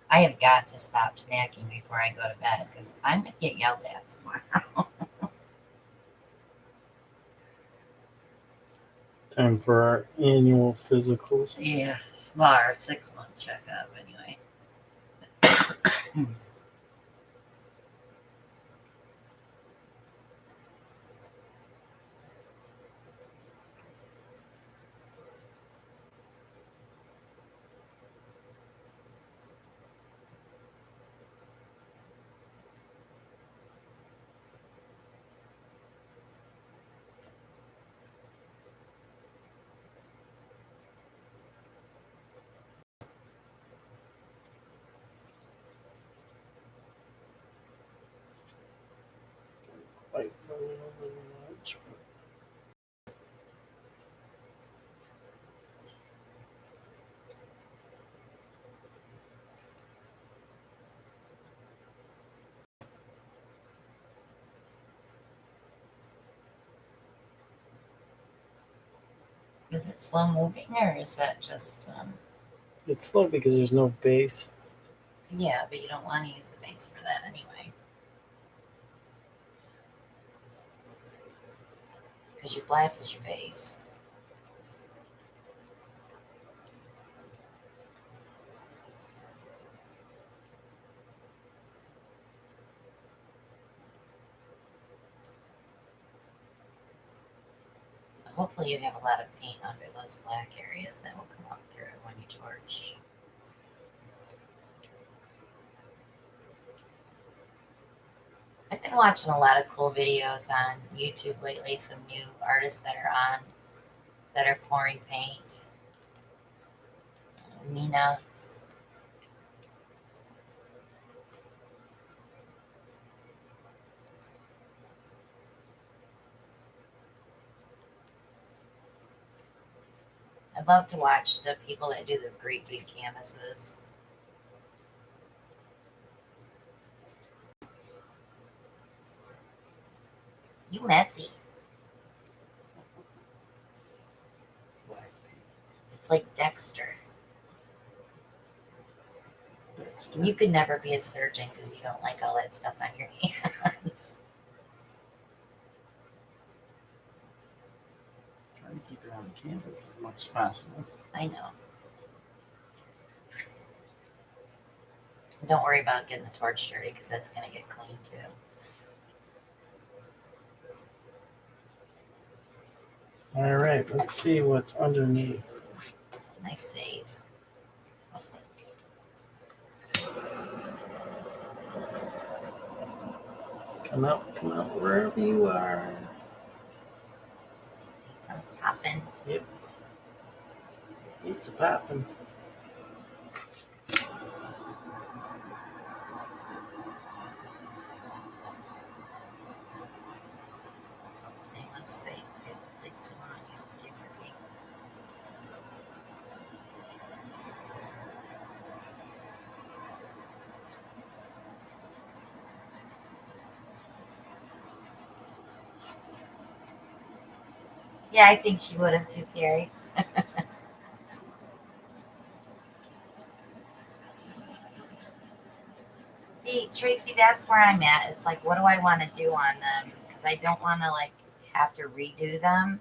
I have got to stop snacking before I go to bed because I'm going to get yelled at tomorrow. Time for our annual physicals. Yeah. Well, our 6-month checkup, anyway. Like, really much. Is it slow moving or is that just, It's slow because there's no base. yeah, but you don't want to use a base for that anyway. Because your black is your base. So hopefully you have a lot of paint under those black areas that will come up through it when you torch. I've been watching a lot of cool videos on YouTube lately, some new artists that are pouring paint. Nina. I'd love to watch the people that do the great big canvases. You messy. It's like Dexter. You could never be a surgeon because you don't like all that stuff on your hands. Trying to keep it on the canvas as much as possible. I know. Don't worry about getting the torch dirty because that's going to get clean too. All right, let's see what's underneath. Nice save. Come out, wherever you are. See some popping. Yep. It's a popping. Stainless fake. At least we want to use giver paint. Yeah, I think she would have too, Carrie. See, Tracy, that's where I'm at. It's like, what do I want to do on them? Because I don't want to like have to redo them.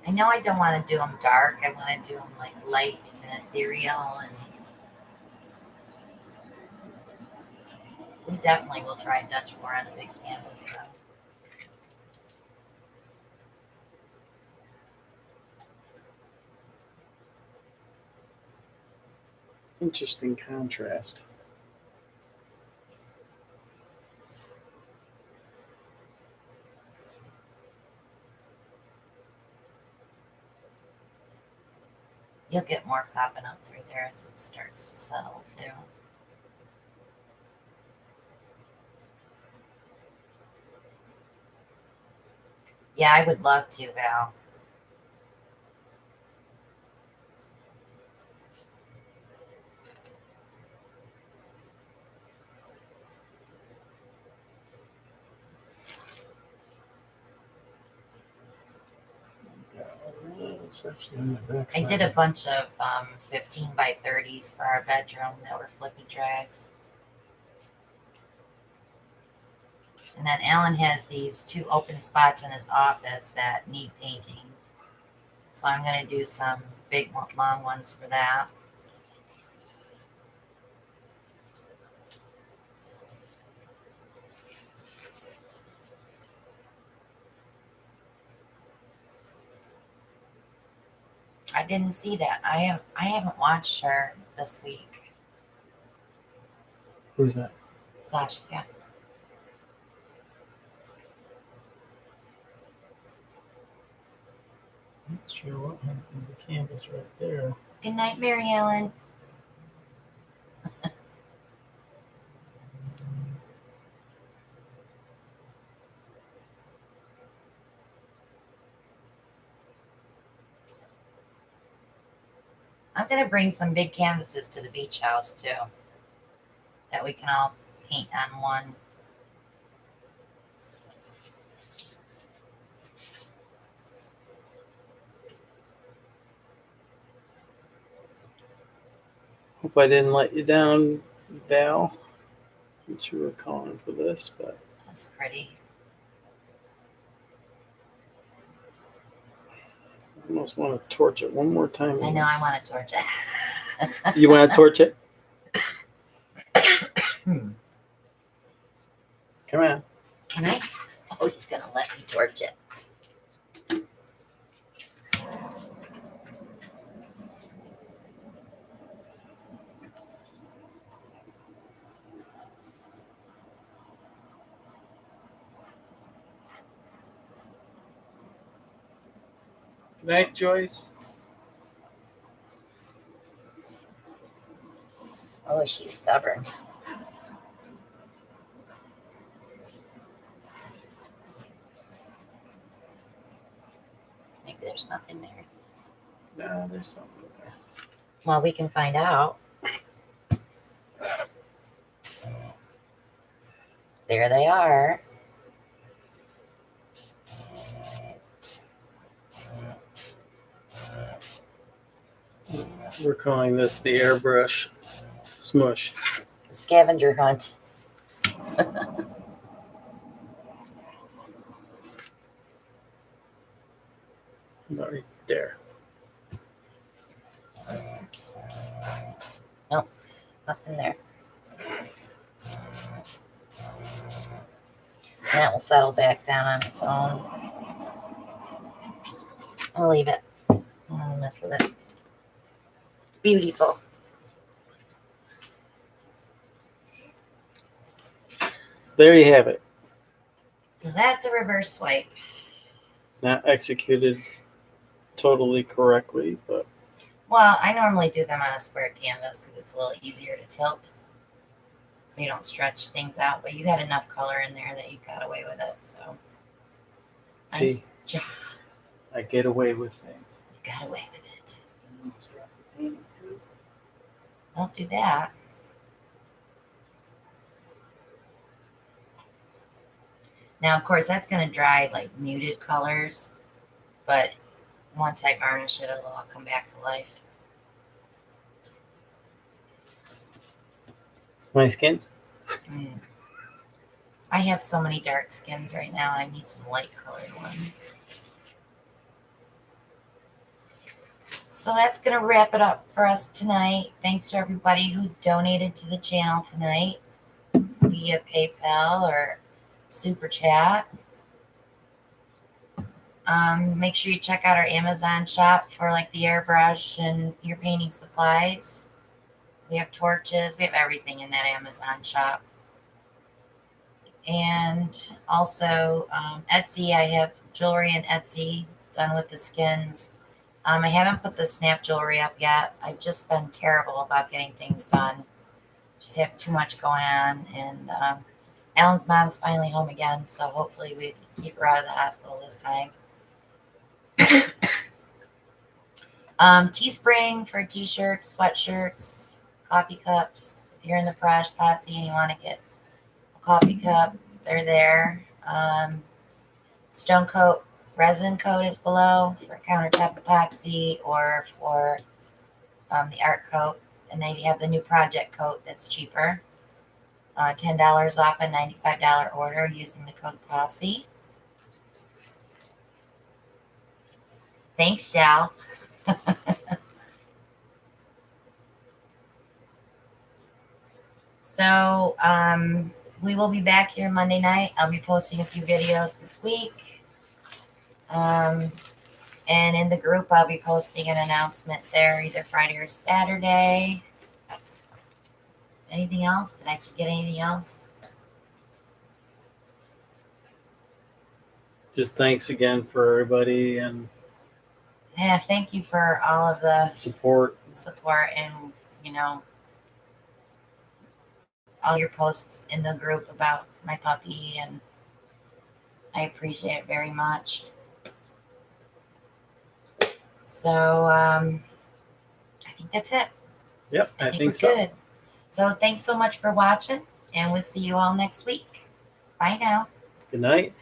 I know I don't want to do them dark. I want to do them like light and ethereal, and we definitely will try Dutch pour on a big canvas though. Interesting contrast. You'll get more popping up through there as it starts to settle too. Yeah, I would love to, Val. I did a bunch of 15 by 30s for our bedroom that were flippy drags. And then Alan has these 2 open spots in his office that need paintings. So I'm going to do some big, long ones for that. I didn't see that. I haven't watched her this week. Who's that? Sasha, yeah. Not sure what happened to the canvas right there. Good night, Mary Ellen. I'm going to bring some big canvases to the beach house too, that we can all paint on one. Hope I didn't let you down, Val, since you were calling for this, but That's pretty. I almost want to torch it one more time. I know, I want to torch it. You want to torch it? Come on. Can I? Oh, he's going to let me torch it. Good night, Joyce. Oh, she's stubborn. Maybe there's nothing there. No, there's something there. Well, we can find out. There they are. We're calling this the airbrush smush. Scavenger hunt. Right there. Nope, nothing there. That will settle back down on its own. I'll leave it. I won't mess with it. It's beautiful. So there you have it. So that's a reverse swipe. Not executed totally correctly, but Well, I normally do them on a square canvas because it's a little easier to tilt. So you don't stretch things out. But you had enough color in there that you got away with it. So see, nice job. I get away with things. You got away with it. Don't do that. Now, of course, that's going to dry like muted colors. But once I varnish it, it'll all come back to life. My skins? I have so many dark skins right now. I need some light colored ones. So that's going to wrap it up for us tonight. Thanks to everybody who donated to the channel tonight via PayPal or Super Chat. Make sure you check out our Amazon shop for like the airbrush and your painting supplies. We have torches. We have everything in that Amazon shop. And also Etsy. I have jewelry in Etsy done with the skins. I haven't put the snap jewelry up yet. I've just been terrible about getting things done. Just have too much going on. And Alan's mom's finally home again, so hopefully we can keep her out of the hospital this time. Teespring for t-shirts, sweatshirts, coffee cups. If you're in the Project Posse and you want to get a coffee cup, they're there. Stone Coat resin coat is below for countertop epoxy or for the art coat. And then you have the new project coat that's cheaper. $10 off a $95 order using the code Posse. Thanks, Shal. So we will be back here Monday night. I'll be posting a few videos this week. And in the group, I'll be posting an announcement there either Friday or Saturday. Anything else? Did I forget anything else? Just thanks again for everybody and Yeah, thank you for all of the support. And, you know, all your posts in the group about my puppy, and I appreciate it very much. So I think that's it. Yep, I think we're so. good. So thanks so much for watching, and we'll see you all next week. Bye now. Good night.